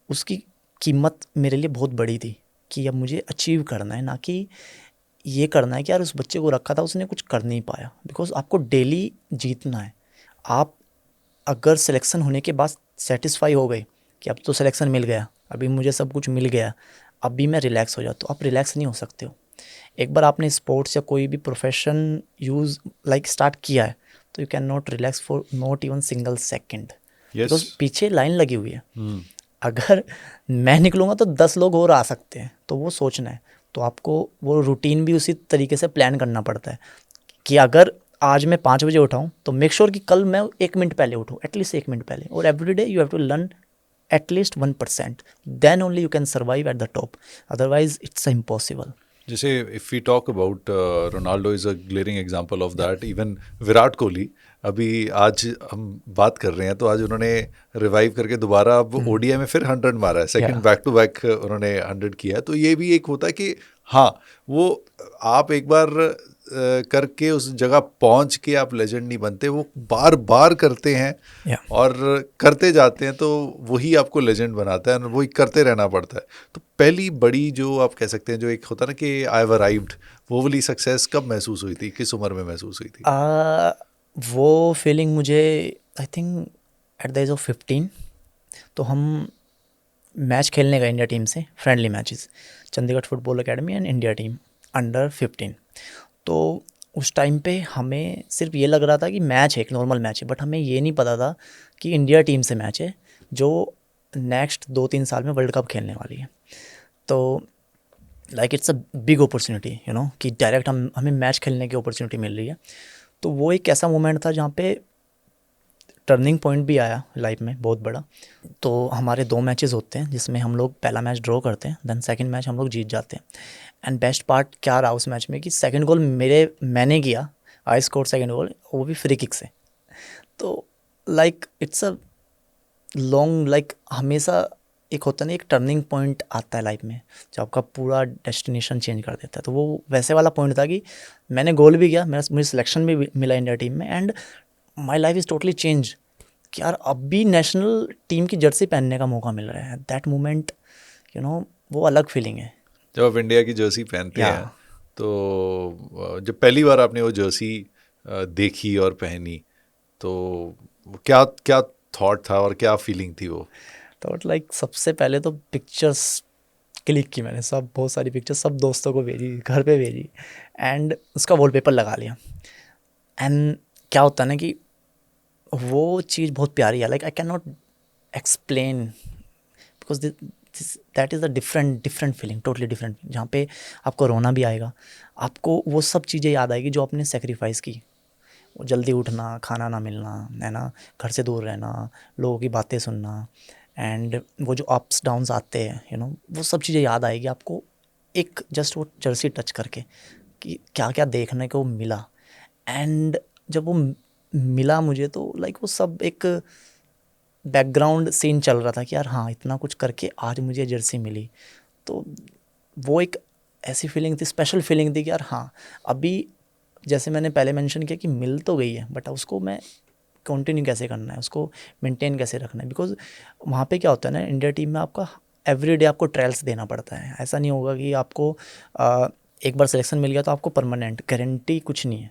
उसकी कीमत मेरे लिए बहुत बड़ी थी, कि अब मुझे अचीव करना है, ना कि ये करना है कि यार उस बच्चे को रखा था उसने कुछ कर नहीं पाया। बिकॉज आपको डेली जीतना है। आप अगर सिलेक्शन होने के बाद सेटिस्फाई हो गए कि अब तो सिलेक्शन मिल गया, अभी मुझे सब कुछ मिल गया, अभी मैं रिलैक्स हो जाता, तो आप रिलैक्स नहीं हो सकते हो। एक बार आपने स्पोर्ट्स या कोई भी प्रोफेशन यूज़ लाइक स्टार्ट किया है तो you can not relax for not even single second, yes. Because पीछे लाइन लगी हुई है। अगर मैं निकलूँगा तो 10 लोग और आ सकते हैं, तो वो सोचना है। तो आपको वो रूटीन भी उसी तरीके से प्लान करना पड़ता है कि अगर आज मैं 5 बजे उठाऊँ तो मेक श्योर कि कल मैं 1 मिनट पहले उठूँ, एटलीस्ट 1 मिनट पहले, और every day you have to learn at least 1%, then only you can survive at the top, otherwise it's impossible. जैसे if we talk about Ronaldo is a glaring example of that, even Virat Kohli. अभी आज हम बात कर रहे हैं तो आज उन्होंने रिवाइव करके दोबारा अब ओडीआई में फिर 100 मारा है, सेकंड बैक टू बैक उन्होंने 100 किया है। तो ये भी एक होता है कि हाँ, वो आप एक बार करके उस जगह पहुंच के आप लेजेंड नहीं बनते, वो बार बार करते हैं या और करते जाते हैं, तो वही आपको लेजेंड बनाता है और वही करते रहना पड़ता है। तो पहली बड़ी जो आप कह सकते हैं जो एक होता है ना कि आई हैव अराइव्ड, वो वाली सक्सेस कब महसूस हुई थी, किस उम्र में महसूस हुई थी? वो फीलिंग मुझे I think at the age of 15। तो हम मैच खेलने गए इंडिया टीम से, friendly matches, Chandigarh football academy and India team under 15। तो उस टाइम पे हमें सिर्फ ये लग रहा था कि मैच है, एक नॉर्मल मैच है, बट हमें ये नहीं पता था कि इंडिया टीम से मैच है जो नेक्स्ट 2-3 साल में वर्ल्ड कप खेलने वाली है। तो like it's a big opportunity कि डायरेक्ट हमें मैच खेलने की अपॉर्चुनिटी मिल रही है। तो वो एक ऐसा मोमेंट था जहाँ पे टर्निंग पॉइंट भी आया लाइफ में बहुत बड़ा। तो हमारे 2 मैचेस होते हैं जिसमें हम लोग पहला मैच ड्रॉ करते हैं, देन सेकंड मैच हम लोग जीत जाते हैं। एंड बेस्ट पार्ट क्या रहा उस मैच में कि सेकंड गोल मैंने किया, आई स्कोर सेकंड गोल, वो भी फ्री किक से। तो like it's a long like हमेशा एक होता है ना, एक टर्निंग पॉइंट आता है लाइफ में जो आपका पूरा डेस्टिनेशन चेंज कर देता है। तो वो वैसे वाला पॉइंट था कि मैंने गोल भी किया, मेरा मुझे सिलेक्शन भी मिला इंडिया टीम में, and my life is totally change कि यार अब भी नेशनल टीम की जर्सी पहनने का मौका मिल रहा है। दैट मोमेंट वो अलग फीलिंग है। जब आप इंडिया की जर्सी पहनते या हैं तो जब पहली बार आपने वो जर्सी देखी और पहनी, तो क्या क्या थॉट था और क्या फीलिंग थी वो? तो लाइक सबसे पहले तो पिक्चर्स क्लिक की मैंने, सब बहुत सारी पिक्चर्स सब दोस्तों को भेजी, घर पे भेजी, एंड उसका वॉलपेपर लगा लिया। एंड क्या होता है ना कि वो चीज़ बहुत प्यारी है, like I can not explain, because that is a different feeling, totally different, जहाँ पे आपको रोना भी आएगा, आपको वो सब चीज़ें याद आएगी जो आपने सेक्रीफाइस की। वो जल्दी उठना, खाना ना मिलना, है ना, घर से दूर रहना, लोगों की बातें सुनना, एंड वो जो अप्स डाउन्स आते हैं, वो सब चीज़ें याद आएगी आपको एक जस्ट वो जर्सी टच करके, कि क्या क्या देखने को मिला। एंड जब वो मिला मुझे, तो लाइक वो सब एक बैकग्राउंड सीन चल रहा था कि यार हाँ, इतना कुछ करके आज मुझे जर्सी मिली। तो वो एक ऐसी फीलिंग थी, स्पेशल फीलिंग थी कि यार हाँ, अभी जैसे मैंने पहले मेंशन किया कि मिल तो गई है, बट उसको मैं कंटिन्यू कैसे करना है, उसको मेंटेन कैसे रखना है। बिकॉज वहाँ पे क्या होता है ना, इंडिया टीम में आपका एवरीडे आपको ट्रायल्स देना पड़ता है। ऐसा नहीं होगा कि आपको एक बार सिलेक्शन मिल गया तो आपको परमानेंट, गारंटी कुछ नहीं है।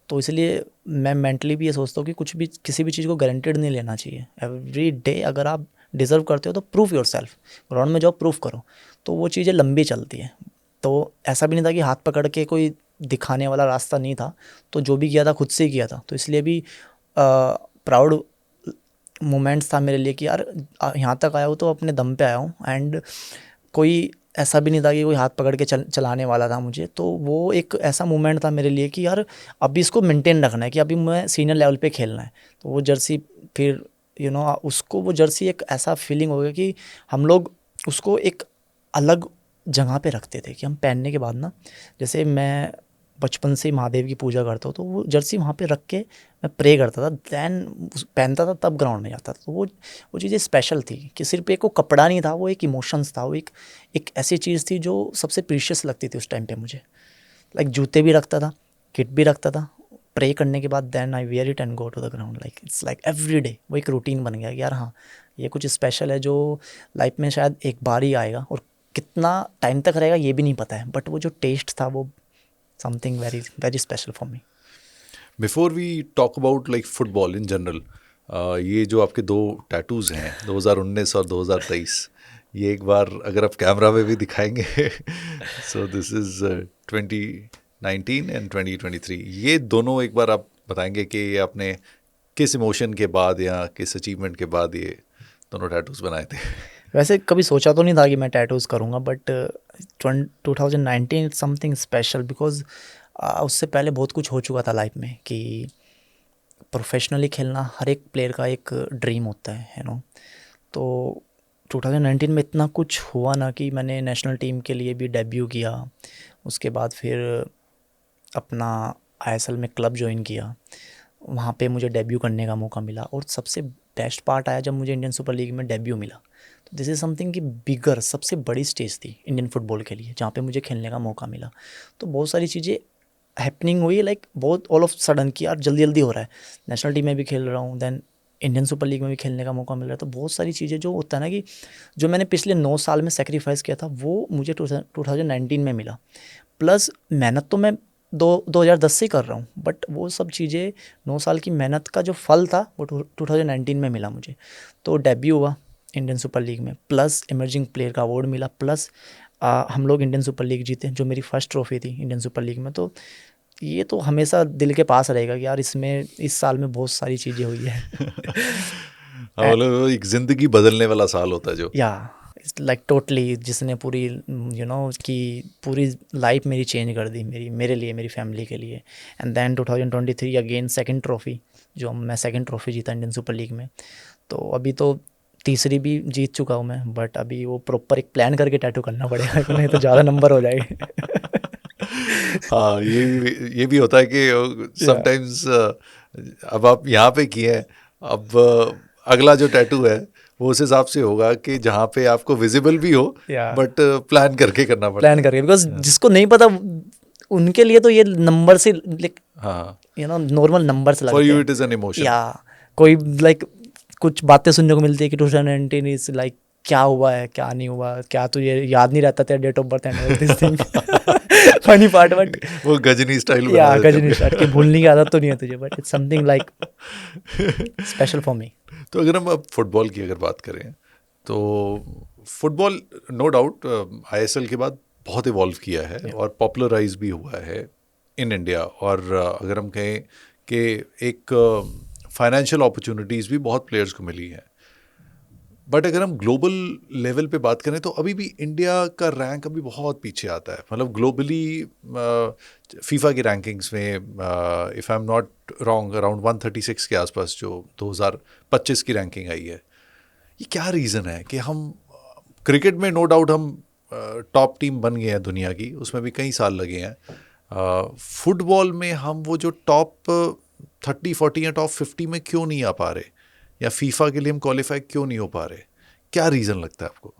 तो इसलिए मैं मेंटली भी ये सोचता हूँ कि कुछ भी, किसी भी चीज़ को गारंटेड नहीं लेना चाहिए। एवरी डे अगर आप डिज़र्व करते हो तो प्रूव योर सेल्फ, ग्राउंड में जाओ, प्रूव करो, तो वो चीज़ें लंबी चलती हैं। तो ऐसा भी नहीं था कि हाथ पकड़ के कोई दिखाने वाला रास्ता नहीं था, तो जो भी किया था खुद से ही किया था। तो इसलिए भी प्राउड मोमेंट्स था मेरे लिए कि यार यहाँ तक आया हूँ तो अपने दम पे आया हूँ। एंड कोई ऐसा भी नहीं था कि कोई हाथ पकड़ के चलाने वाला था मुझे। तो वो एक ऐसा मोमेंट था मेरे लिए कि यार अभी इसको मेंटेन रखना है, कि अभी मैं सीनियर लेवल पे खेलना है। तो वो जर्सी फिर उसको, वो जर्सी एक ऐसा फीलिंग हो गया कि हम लोग उसको एक अलग जगह पे रखते थे कि हम पहनने के बाद ना, जैसे मैं बचपन से महादेव की पूजा करता हूँ, तो वो जर्सी वहाँ पे रख के मैं प्रे करता था, दैन पहनता था, तब ग्राउंड में जाता था। तो वो चीज़ें स्पेशल थी कि सिर्फ एक वो कपड़ा नहीं था, वो एक इमोशंस था, वो एक ऐसी चीज़ थी जो सबसे प्रीशियस लगती थी उस टाइम पे मुझे। लाइक जूते भी रखता था, किट भी रखता था, प्रे करने के बाद then I wear it and go to the ground. Like it's like every day वो एक रूटीन बन गया कि यार हाँ, ये कुछ स्पेशल है जो लाइफ में शायद एक बार ही आएगा, और कितना टाइम तक रहेगा ये भी नहीं पता है, बट वो जो टेस्ट था वो something very very special for me. Before we talk about like football in general, ये जो आपके दो टैटूज हैं 2019 और 2023, ये एक बार अगर आप कैमरा में भी दिखाएंगे सो दिस इज 2019 एंड 2023, ये दोनों एक बार आप बताएंगे कि ये आपने किस इमोशन के बाद या किस अचीवमेंट के बाद ये दोनों टैटूज बनाए थे? वैसे कभी सोचा तो नहीं था कि मैं टैटूज़ करूँगा, but 2019 it's something special because उससे पहले बहुत कुछ हो चुका था लाइफ में, कि प्रोफेशनली खेलना हर एक प्लेयर का एक ड्रीम होता है तो 2019 में इतना कुछ हुआ ना कि मैंने नेशनल टीम के लिए भी डेब्यू किया, उसके बाद फिर अपना आईएसएल में क्लब ज्वाइन किया, वहाँ पे मुझे डेब्यू करने का मौका मिला। और सबसे बेस्ट पार्ट आया जब मुझे इंडियन सुपर लीग में डेब्यू मिला। तो दिस इज़ समथिंग कि बिगर, सबसे बड़ी स्टेज थी इंडियन फुटबॉल के लिए जहाँ पे मुझे खेलने का मौका मिला। तो बहुत सारी चीज़ें हैपनिंग हुई, लाइक बहुत ऑल ऑफ सडन कि यार जल्दी जल्दी हो रहा है, नेशनल टीम में भी खेल रहा हूँ, देन इंडियन सुपर लीग में भी खेलने का मौका मिल रहा है। तो बहुत सारी चीज़ें जो होता है ना कि जो मैंने पिछले 9 साल में सेक्रीफाइस किया था वो मुझे 2019 में मिला। प्लस मेहनत तो मैं 2010 से ही कर रहा हूँ, बट वो सब चीज़ें 9 साल की मेहनत का जो फल था वो 2019 में मिला मुझे। तो डेब्यू हुआ इंडियन सुपर लीग में, प्लस इमर्जिंग प्लेयर का अवार्ड मिला, प्लस हम लोग इंडियन सुपर लीग जीते जो मेरी फर्स्ट ट्रॉफी थी इंडियन सुपर लीग में। तो ये तो हमेशा दिल के पास रहेगा कि यार इसमें इस साल में बहुत सारी चीज़ें हुई है। मतलब एक जिंदगी बदलने वाला साल होता है जो, या इट्स लाइक टोटली, जिसने पूरी कि पूरी लाइफ मेरी चेंज कर दी, मेरे लिए, मेरी फैमिली के लिए। And then 2023 again second trophy, जो मैं सेकंड ट्रॉफी जीता इंडियन सुपर लीग में। तो अभी तो तीसरी भी जीत चुका हूँ मैं, बट अभी वो प्रॉपर एक प्लान करके टैटू करना पड़ेगा नहीं तो ज़्यादा नंबर हो जाएंगे। हाँ ये भी होता है कि समटाइम्स अब आप यहाँ पे किए हैं, अब अगला जो टैटू है वो उस हिसाब से होगा कि जहाँ पे आपको विजिबल भी हो, बट प्लान करके करना पड़ता है। प्लान करके, बिकॉज जिसको नहीं पता उनके लिए तो ये नंबर से हाँ, नॉर्मल नंबर्स लगते फॉर हैं। You it is an emotion. या कोई लाइक कुछ बातें सुनने को मिलती है कि 2019 इज लाइक क्या हुआ है, क्या नहीं हुआ, क्या तुझे याद नहीं रहता तेरा date of birth and all this thing. Funny part, but वो गजनी स्टाइल या बना देते गजनी हैं। स्टार्ट की भूलने की आदत तो नहीं है तुझे, but it's something like special for me. तो अगर हम अब फुटबॉल की अगर बात करें तो फुटबॉल नो डाउट आईएसएल के बाद बहुत इवॉल्व किया है और पॉपुलराइज भी हुआ है इन इंडिया। और अगर हम कहें कि एक फाइनेंशियल अपॉर्चुनिटीज़ भी बहुत प्लेयर्स को मिली हैं। बट अगर हम ग्लोबल लेवल पे बात करें तो अभी भी इंडिया का रैंक अभी बहुत पीछे आता है, मतलब ग्लोबली फीफा की रैंकिंग्स में if I am not wrong around 136 के आसपास जो 2025 की रैंकिंग आई है। ये क्या रीज़न है कि हम क्रिकेट में नो डाउट हम टॉप टीम बन गए हैं दुनिया की, उसमें भी कई साल लगे हैं। फुटबॉल में हम वो जो टॉप 30-40 या टॉप 50 में क्यों नहीं आ पा रहे, या फीफा के लिए हम क्वालिफाई क्यों नहीं हो पा रहे? क्या रीज़न लगता है आपको?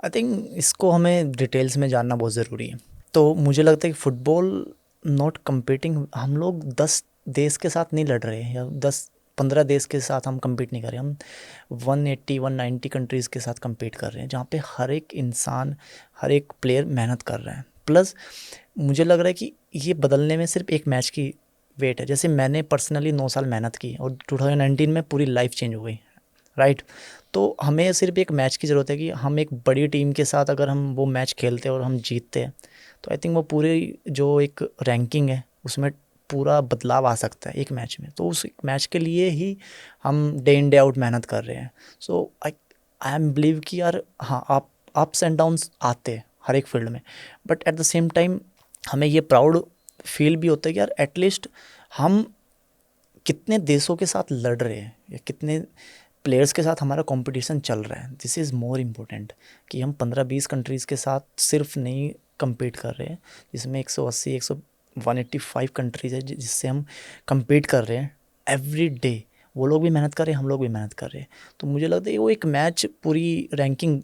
आई थिंक इसको हमें डिटेल्स में जानना बहुत ज़रूरी है। तो मुझे लगता है कि फ़ुटबॉल नॉट कम्पीटिंग, हम लोग 10 देश के साथ नहीं लड़ रहे हैं या 10-15 देश के साथ हम कम्पीट नहीं कर रहे हैं। हम 180-190 कंट्रीज़ के साथ कम्पीट कर रहे हैं, जहाँ पे हर एक इंसान, हर एक प्लेयर मेहनत कर रहा है। प्लस मुझे लग रहा है कि ये बदलने में सिर्फ एक मैच की वेट है। जैसे मैंने पर्सनली 9 साल मेहनत की और 2019 में पूरी लाइफ चेंज हो गई, राइट? तो हमें सिर्फ एक मैच की ज़रूरत है कि हम एक बड़ी टीम के साथ अगर हम वो मैच खेलते हैं और हम जीतते हैं, तो आई थिंक वो पूरी जो एक रैंकिंग है उसमें पूरा बदलाव आ सकता है एक मैच में। तो उस मैच के लिए ही हम डे इन डे आउट मेहनत कर रहे हैं। सो आई एम बिलीव कि यार हाँ, आप अप्स एंड डाउन्स आते हैं हर एक फील्ड में, but at the same time हमें ये प्राउड फील भी होता है कि यार एटलीस्ट हम कितने देशों के साथ लड़ रहे हैं या कितने प्लेयर्स के साथ हमारा कंपटीशन चल रहा है। दिस इज़ मोर इम्पोर्टेंट कि हम 15-20 कंट्रीज़ के साथ सिर्फ नहीं compete कर रहे हैं, जिसमें 185 कंट्रीज़ है जिससे हम compete कर रहे हैं एवरी डे। वो लोग भी मेहनत कर रहे हैं, हम लोग भी मेहनत कर रहे हैं। तो मुझे लगता है वो एक मैच पूरी रैंकिंग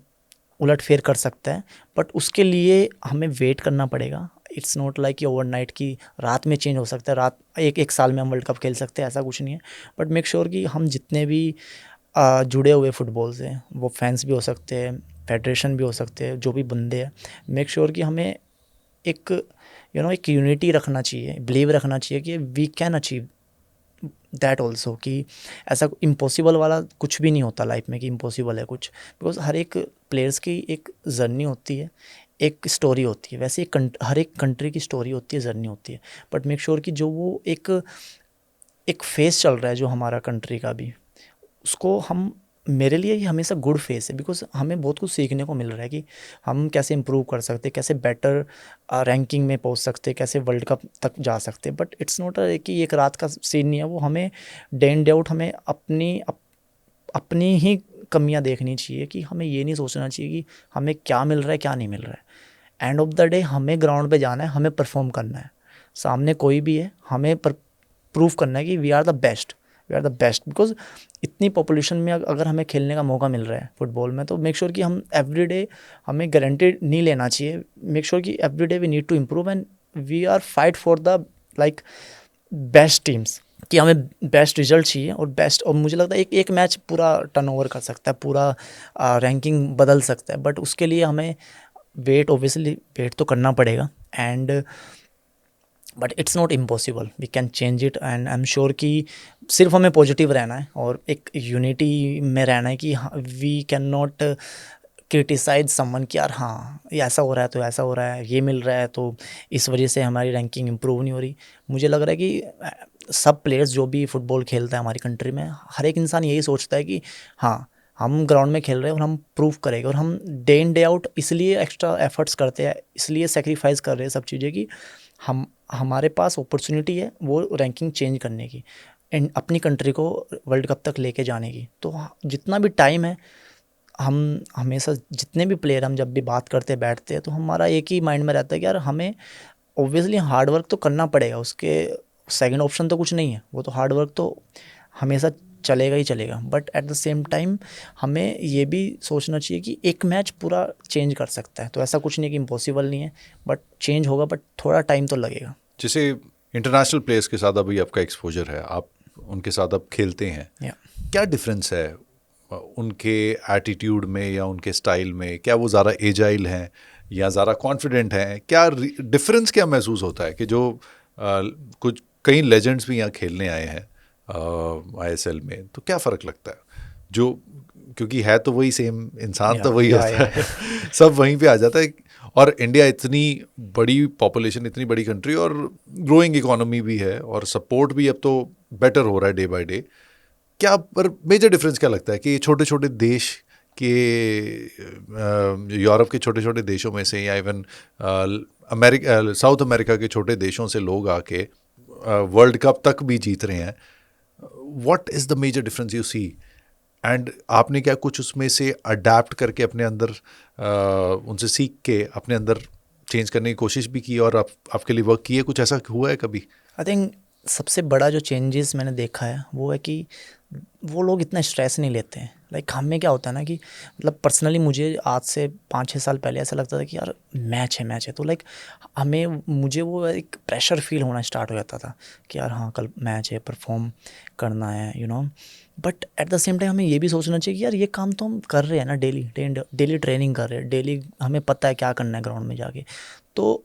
उलट फेर कर सकता है, बट उसके लिए हमें वेट करना पड़ेगा। इट्स नॉट लाइक कि ओवरनाइट की रात में चेंज हो सकता है, रात एक साल में हम वर्ल्ड कप खेल सकते हैं, ऐसा कुछ नहीं है। बट मेक श्योर कि हम जितने भी जुड़े हुए फुटबॉल से, वो फैंस भी हो सकते हैं, फेडरेशन भी हो सकते हैं, जो भी बंदे हैं, मेक श्योर कि हमें एक एक यूनिटी रखना चाहिए, बिलीव रखना चाहिए कि we can achieve that also. कि ऐसा इम्पॉसिबल वाला कुछ भी नहीं होता लाइफ में कि इम्पॉसिबल है कुछ, बिकॉज हर एक प्लेयर्स की एक जर्नी होती है, एक स्टोरी होती है। वैसे हर एक कंट्री की स्टोरी होती है, जर्नी होती है। बट मेक श्योर कि जो वो एक फेस चल रहा है जो हमारा कंट्री का भी, उसको हम, मेरे लिए ये हमेशा गुड फेस है, बिकॉज हमें बहुत कुछ सीखने को मिल रहा है कि हम कैसे इम्प्रूव कर सकते, कैसे बेटर रैंकिंग में पहुंच सकते, कैसे वर्ल्ड कप तक जा सकते। बट इट्स नॉट कि एक रात का सीन नहीं है वो, हमें डे इन डे आउट हमें अपनी ही कमियां देखनी चाहिए। कि हमें ये नहीं सोचना चाहिए कि हमें क्या मिल रहा है क्या नहीं मिल रहा है। एंड ऑफ द डे हमें ग्राउंड पे जाना है, हमें परफॉर्म करना है, सामने कोई भी है, हमें प्रूव करना है कि we are the best, we are the best. Because इतनी पॉपुलेशन में अगर हमें खेलने का मौका मिल रहा है फुटबॉल में, तो मेक श्योर कि हम एवरी डे, हमें गारंटेड नहीं लेना चाहिए, मेक श्योर कि every day we need to improve and we are fight for the like best teams. कि हमें बेस्ट रिजल्ट चाहिए और बेस्ट, और मुझे लगता है एक मैच पूरा टर्नओवर कर सकता है, पूरा रैंकिंग बदल सकता है। बट उसके लिए हमें वेट, ऑब्वियसली वेट तो करना पड़ेगा, and but it's not impossible, we can change it. And I am sure कि सिर्फ हमें पॉजिटिव रहना है और एक यूनिटी में रहना है कि we can not criticise someone कि यार हाँ ये ऐसा हो रहा है तो ऐसा हो रहा है, ये मिल रहा है तो इस वजह से हमारी रैंकिंग इम्प्रूव नहीं हो रही। मुझे लग रहा है कि सब प्लेयर्स जो भी फुटबॉल खेलता है हमारी कंट्री में, हर एक इंसान यही सोचता है कि हाँ हम ग्राउंड में खेल रहे हैं और हम प्रूव करेंगे, और हम डे इन डे आउट इसलिए एक्स्ट्रा एफर्ट्स करते हैं, इसलिए सेक्रीफाइस कर रहे हैं सब चीज़ें कि हमारे पास अपॉर्चुनिटी है वो रैंकिंग चेंज करने की एंड अपनी कंट्री को वर्ल्ड कप तक लेके जाने की। तो जितना भी टाइम है, हम हमेशा जितने भी प्लेयर, हम जब भी बात करते बैठते हैं, तो हमारा एक ही माइंड में रहता है कि यार हमें ऑब्वियसली हार्ड वर्क तो करना पड़ेगा, उसके सेकंड ऑप्शन तो कुछ नहीं है, वो तो हार्ड वर्क तो हमेशा चलेगा ही चलेगा। But at the same time हमें ये भी सोचना चाहिए कि एक मैच पूरा चेंज कर सकता है। तो ऐसा कुछ नहीं कि इम्पॉसिबल नहीं है, बट चेंज होगा, बट थोड़ा टाइम तो लगेगा। जैसे इंटरनेशनल प्लेयर्स के साथ अभी आपका एक्सपोजर है, आप उनके साथ अब खेलते हैं, क्या डिफरेंस है उनके एटीट्यूड में या उनके स्टाइल में? क्या वो ज़्यादा एजाइल हैं या ज़्यादा कॉन्फिडेंट हैं? क्या डिफरेंस क्या महसूस होता है कि जो कुछ कई लेजेंड्स भी यहाँ खेलने आए हैं ISL में, तो क्या फ़र्क लगता है? जो क्योंकि है तो वही सेम इंसान, तो वही होता है सब वहीं पे आ जाता है। और इंडिया इतनी बड़ी पॉपुलेशन, इतनी बड़ी कंट्री और ग्रोइंग इकोनॉमी भी है, और सपोर्ट भी अब तो बेटर हो रहा है डे बाय डे। क्या पर मेजर डिफरेंस क्या लगता है कि ये छोटे छोटे देश कि यूरोप के छोटे छोटे देशों में से या इवन अमेरिका, साउथ अमेरिका के छोटे देशों से लोग आके वर्ल्ड कप तक भी जीत रहे हैं. What is the major difference you see? And आपने क्या कुछ उसमें से अडेप्ट करके अपने अंदर उनसे सीख के अपने अंदर चेंज करने की कोशिश भी की और आपके लिए वर्क किए? कुछ ऐसा हुआ है कभी? आई थिंक सबसे बड़ा जो चेंजेस मैंने देखा है वो है कि वो लोग इतना स्ट्रेस नहीं लेते हैं. लाइक हमें क्या होता है ना कि मतलब पर्सनली मुझे आज से 5-6 साल पहले ऐसा लगता था कि यार मैच है तो लाइक मुझे वो एक प्रेशर फील होना स्टार्ट हो जाता था कि यार हाँ कल मैच है, परफॉर्म करना है, you know. But at the same time हमें ये भी सोचना चाहिए कि यार ये काम तो हम कर रहे हैं ना, डेली ट्रेनिंग कर रहे हैं, डेली हमें पता है क्या करना है ग्राउंड में जाके. तो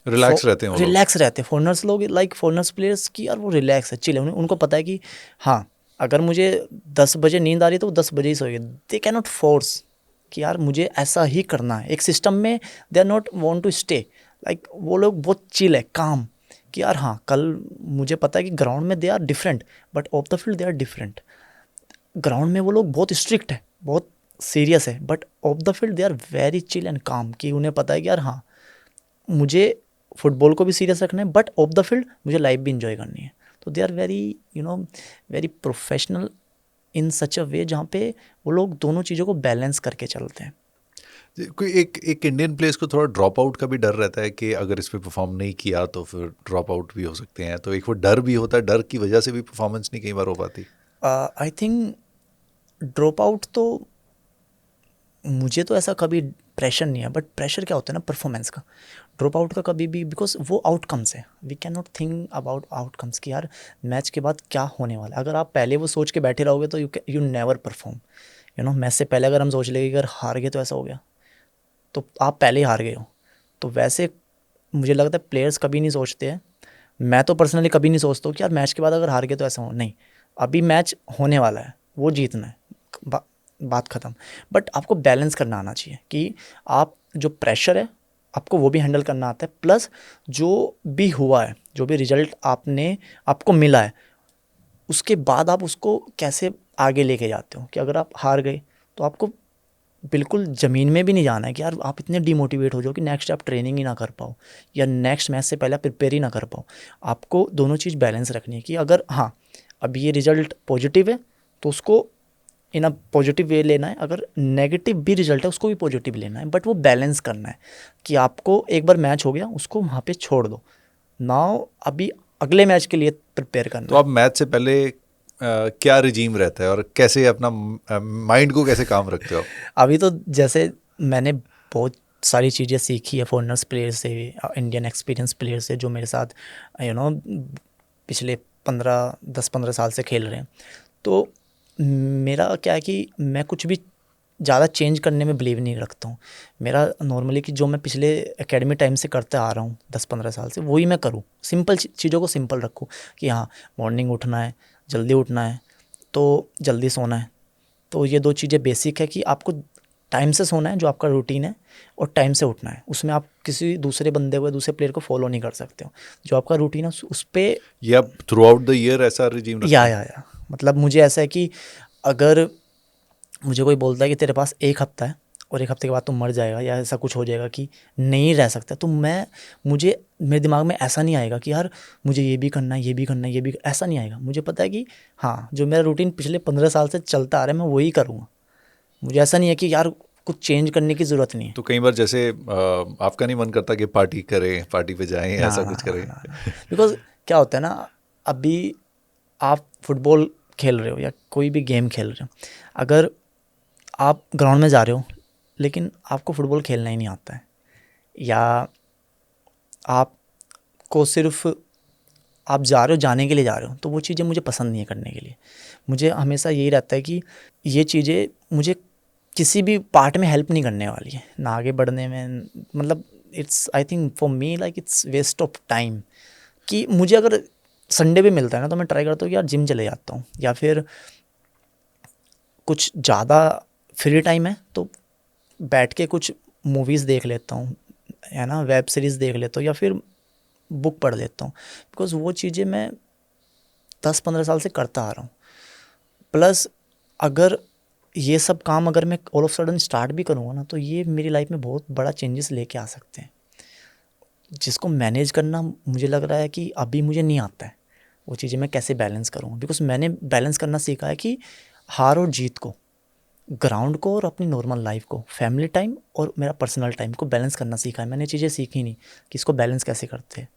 रिलैक्स रहते हैं वो लोग. रिलैक्स रहते हैं फॉरनर्स लोग, लाइक फॉरनर्स प्लेयर्स की यार वो रिलैक्स है, चिल है. उनको पता है कि हाँ अगर मुझे 10 बजे नींद आ रही है तो वो 10 बजे ही सोएंगे. दे कैन नॉट फोर्स कि यार मुझे ऐसा ही करना है. एक सिस्टम में they are not want to stay. Like वो लोग बहुत चिल है, काम, कि यार हाँ कल मुझे पता है कि ग्राउंड में they are different but off the field they are different. Ground में वो लोग बहुत स्ट्रिक्ट है, बहुत सीरियस है, but off the field they are very chill and calm, कि उन्हें पता है कि यार हाँ मुझे फुटबॉल को भी सीरियस रखना है बट ऑफ द फील्ड मुझे लाइफ भी इंजॉय करनी है. तो they are very very professional in such a way जहाँ पे वो लोग दोनों चीज़ों को बैलेंस करके चलते हैं. कोई एक इंडियन प्लेयर्स को थोड़ा ड्रॉप आउट का भी डर रहता है कि अगर इस पे परफॉर्म नहीं किया तो फिर ड्रॉप आउट भी हो सकते हैं, तो एक वो डर भी होता है, डर की वजह से भी परफॉर्मेंस नहीं कई बार हो पाती. आई थिंक ड्रॉप आउट तो मुझे तो ऐसा कभी प्रेशर नहीं है, बट प्रेशर क्या होता है ना परफॉर्मेंस का. ड्रॉप आउट का कभी भी, बिकॉज वो आउटकम्स है, we can not think about outcomes कि यार मैच के बाद क्या होने वाला है. अगर आप पहले वो सोच के बैठे रहोगे तो यू नेवर परफॉर्म. मैच से पहले अगर हम सोच लेंगे अगर हार गए तो ऐसा हो गया, तो आप पहले ही हार गए हो. तो वैसे मुझे लगता है प्लेयर्स कभी नहीं सोचते हैं. मैं तो पर्सनली कभी नहीं सोचता हूँ कि यार मैच के बाद अगर हार गए तो ऐसा हो, नहीं. अभी मैच होने वाला है, वो जीतना है, बात ख़त्म. बट आपको बैलेंस करना आना चाहिए कि आप जो प्रेशर है आपको वो भी हैंडल करना आता है, प्लस जो भी हुआ है, जो भी रिजल्ट आपको मिला है, उसके बाद आप उसको कैसे आगे लेके जाते हो. कि अगर आप हार गए तो आपको बिल्कुल ज़मीन में भी नहीं जाना है कि यार आप इतने डिमोटिवेट हो जाओ कि नेक्स्ट आप ट्रेनिंग ही ना कर पाओ या नेक्स्ट मैच से पहले आप प्रिपेयर ही ना कर पाओ. आपको दोनों चीज़ बैलेंस रखनी है कि अगर हाँ अब ये रिज़ल्ट पॉजिटिव है तो उसको इन अ पॉजिटिव वे लेना है, अगर नेगेटिव भी रिजल्ट है उसको भी पॉजिटिव लेना है. बट वो बैलेंस करना है कि आपको एक बार मैच हो गया उसको वहाँ पे छोड़ दो, नाउ अभी अगले मैच के लिए प्रिपेयर करना तो है. आप मैच से पहले क्या रिजीम रहता है और कैसे अपना माइंड को कैसे काम रखते हो आप? अभी तो जैसे मैंने बहुत सारी चीज़ें सीखी है फॉरेनर्स प्लेयर से, इंडियन एक्सपीरियंस प्लेयर से जो मेरे साथ पिछले 10-15 साल से खेल रहे हैं. तो मेरा क्या है कि मैं कुछ भी ज़्यादा चेंज करने में बिलीव नहीं रखता हूँ. मेरा नॉर्मली कि जो मैं पिछले एकेडमी टाइम से करते आ रहा हूँ 10-15 साल से, वही मैं करूँ. सिंपल चीज़ों को सिंपल रखूँ कि हाँ मॉर्निंग उठना है, जल्दी उठना है, तो जल्दी सोना है. तो ये 2 चीज़ें बेसिक है कि आपको टाइम से सोना है जो आपका रूटीन है, और टाइम से उठना है. उसमें आप किसी दूसरे बंदे को, दूसरे प्लेयर को फॉलो नहीं कर सकते हो. जो आपका रूटीन है उस पे ये आप थ्रू आउट द ईयर ऐसा रिजीम रखते हैं? या मतलब मुझे ऐसा है कि अगर मुझे कोई बोलता है कि तेरे पास 1 हफ्ता है और 1 हफ्ते के बाद तुम मर जाएगा या ऐसा कुछ हो जाएगा कि नहीं रह सकता, तो मुझे मेरे दिमाग में ऐसा नहीं आएगा कि यार मुझे ये भी करना है, ये भी करना है, ये भी, ऐसा नहीं आएगा. मुझे पता है कि हाँ जो मेरा रूटीन पिछले 15 साल से चलता आ रहा है मैं वही करूँगा. मुझे ऐसा नहीं है कि यार कुछ चेंज करने की ज़रूरत नहीं है. तो कई बार जैसे आपका नहीं मन करता कि पार्टी करें, पार्टी पे जाएं, ना ऐसा ना कुछ ना करें? ना ना, बिकॉज क्या होता है ना, अभी आप फुटबॉल खेल रहे हो या कोई भी गेम खेल रहे हो, अगर आप ग्राउंड में जा रहे हो लेकिन आपको फुटबॉल खेलना ही नहीं आता है, या आपको सिर्फ आप जा रहे हो जाने के लिए जा रहे हो, तो वो चीज़ें मुझे पसंद नहीं है करने के लिए. मुझे हमेशा यही रहता है कि ये चीज़ें मुझे किसी भी पार्ट में हेल्प नहीं करने वाली है ना आगे बढ़ने में. मतलब it's I think for me like it's waste of time. कि मुझे अगर संडे भी मिलता है ना तो मैं ट्राई करता हूँ कि यार जिम चले जाता हूँ, या फिर कुछ ज़्यादा फ्री टाइम है तो बैठ के कुछ मूवीज़ देख लेता हूँ, है ना, वेब सीरीज़ देख लेता हूँ, या फिर बुक पढ़ लेता हूँ. बिकॉज वो चीज़ें मैं 10-15 साल से करता आ रहा हूँ. प्लस अगर ये सब काम अगर मैं ऑल ऑफ सडन स्टार्ट भी करूँगा ना, तो ये मेरी लाइफ में बहुत बड़ा चेंजेस लेके आ सकते हैं, जिसको मैनेज करना मुझे लग रहा है कि अभी मुझे नहीं आता है। वो चीज़ें मैं कैसे बैलेंस करूँगा, बिकॉज मैंने बैलेंस करना सीखा है कि हार और जीत को, ग्राउंड को और अपनी नॉर्मल लाइफ को, फैमिली टाइम और मेरा पर्सनल टाइम को बैलेंस करना सीखा है। मैंने चीज़ें सीखी नहीं कि इसको बैलेंस कैसे करते हैं।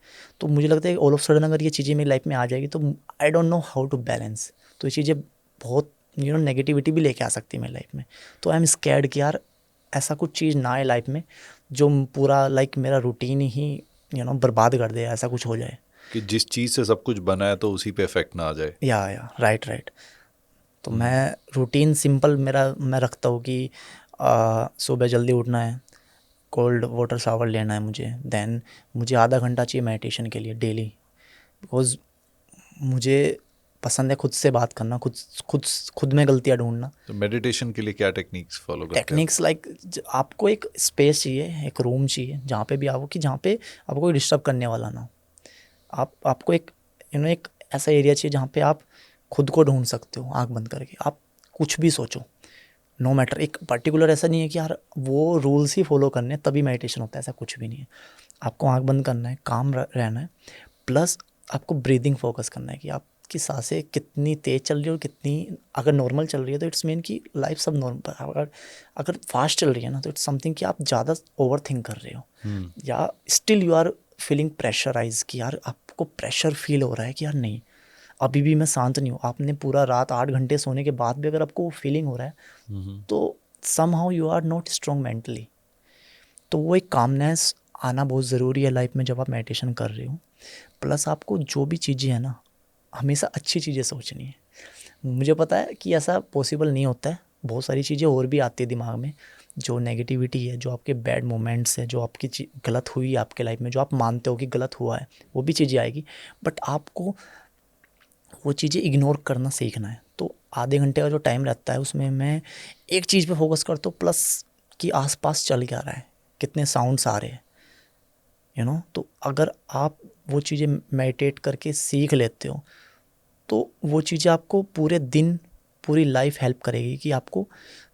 तो मुझे लगता है कि ऑल ऑफ सडन अगर ये चीज़ें मेरी लाइफ में आ जाएगी तो I don't know how to balance. तो ये चीज़ें बहुत नेगेटिविटी भी लेके आ सकती है मेरी लाइफ में। तो आई एम स्कैर्ड कि यार ऐसा कुछ चीज़ ना आए लाइफ में जो पूरा मेरा रूटीन ही बर्बाद कर दे, ऐसा कुछ हो जाए। कि जिस चीज़ से सब कुछ बना है तो उसी पे इफेक्ट ना आ जाए। या राइट राइट। तो मैं रूटीन सिंपल मेरा मैं रखता हूँ कि सुबह जल्दी उठना है, कोल्ड वाटर शावर लेना है मुझे, देन मुझे आधा घंटा चाहिए मेडिटेशन के लिए डेली, बिकॉज मुझे पसंद है खुद से बात करना, खुद में गलतियाँ ढूंढना। तो मेडिटेशन के लिए क्या टेक्निक्स फॉलो करते हैं? टेक्निक्स आपको एक स्पेस चाहिए, एक रूम चाहिए जहाँ पे भी आओ कि जहाँ पे आपको कोई डिस्टर्ब करने वाला ना हो। आपको एक एक ऐसा एरिया चाहिए जहाँ पे आप खुद को ढूंढ सकते हो आंख बंद करके। आप कुछ भी सोचो, नो मैटर, एक पर्टिकुलर ऐसा नहीं है कि यार वो रूल्स ही फॉलो करने तभी मेडिटेशन होता है, ऐसा कुछ भी नहीं है। आपको आंख बंद करना है, काम रहना है, प्लस आपको ब्रीदिंग फोकस करना है कि आपकी सांसें कितनी तेज़ चल रही है और कितनी, अगर नॉर्मल चल रही है तो इट्स मीन कि लाइफ सब नॉर्मल, अगर फास्ट चल रही है ना तो इट्स समथिंग कि आप ज़्यादा ओवर थिंक कर रहे हो, या still you are feeling pressurised कि यार आपको प्रेशर फील हो रहा है कि यार नहीं अभी भी मैं शांत नहीं हूँ। आपने पूरा रात 8 घंटे सोने के बाद भी अगर आपको वो फीलिंग हो रहा है तो somehow you are not strong mentally. तो वो एक कामनेस आना बहुत ज़रूरी है लाइफ में जब आप मेडिटेशन कर रहे हो। प्लस आपको जो भी चीज़ें हैं ना, हमेशा अच्छी चीज़ें सोचनी है। मुझे पता है कि ऐसा पॉसिबल नहीं होता है, बहुत सारी चीज़ें और भी आती है दिमाग में, जो नेगेटिविटी है, जो आपके बैड मोमेंट्स है, जो आपकी गलत हुई है आपके लाइफ में, जो आप मानते हो कि गलत हुआ है, वो भी चीज़ें आएगी। बट आपको वो चीज़ें इग्नोर करना सीखना है। तो आधे घंटे का जो टाइम रहता है उसमें मैं एक चीज़ पे फोकस करता हूँ, प्लस कि आसपास चल क्या रहा है, कितने साउंड्स आ रहे हैं, तो अगर आप वो चीज़ें मेडिटेट करके सीख लेते हो तो वो चीज़ें आपको पूरे दिन, पूरी लाइफ हेल्प करेगी कि आपको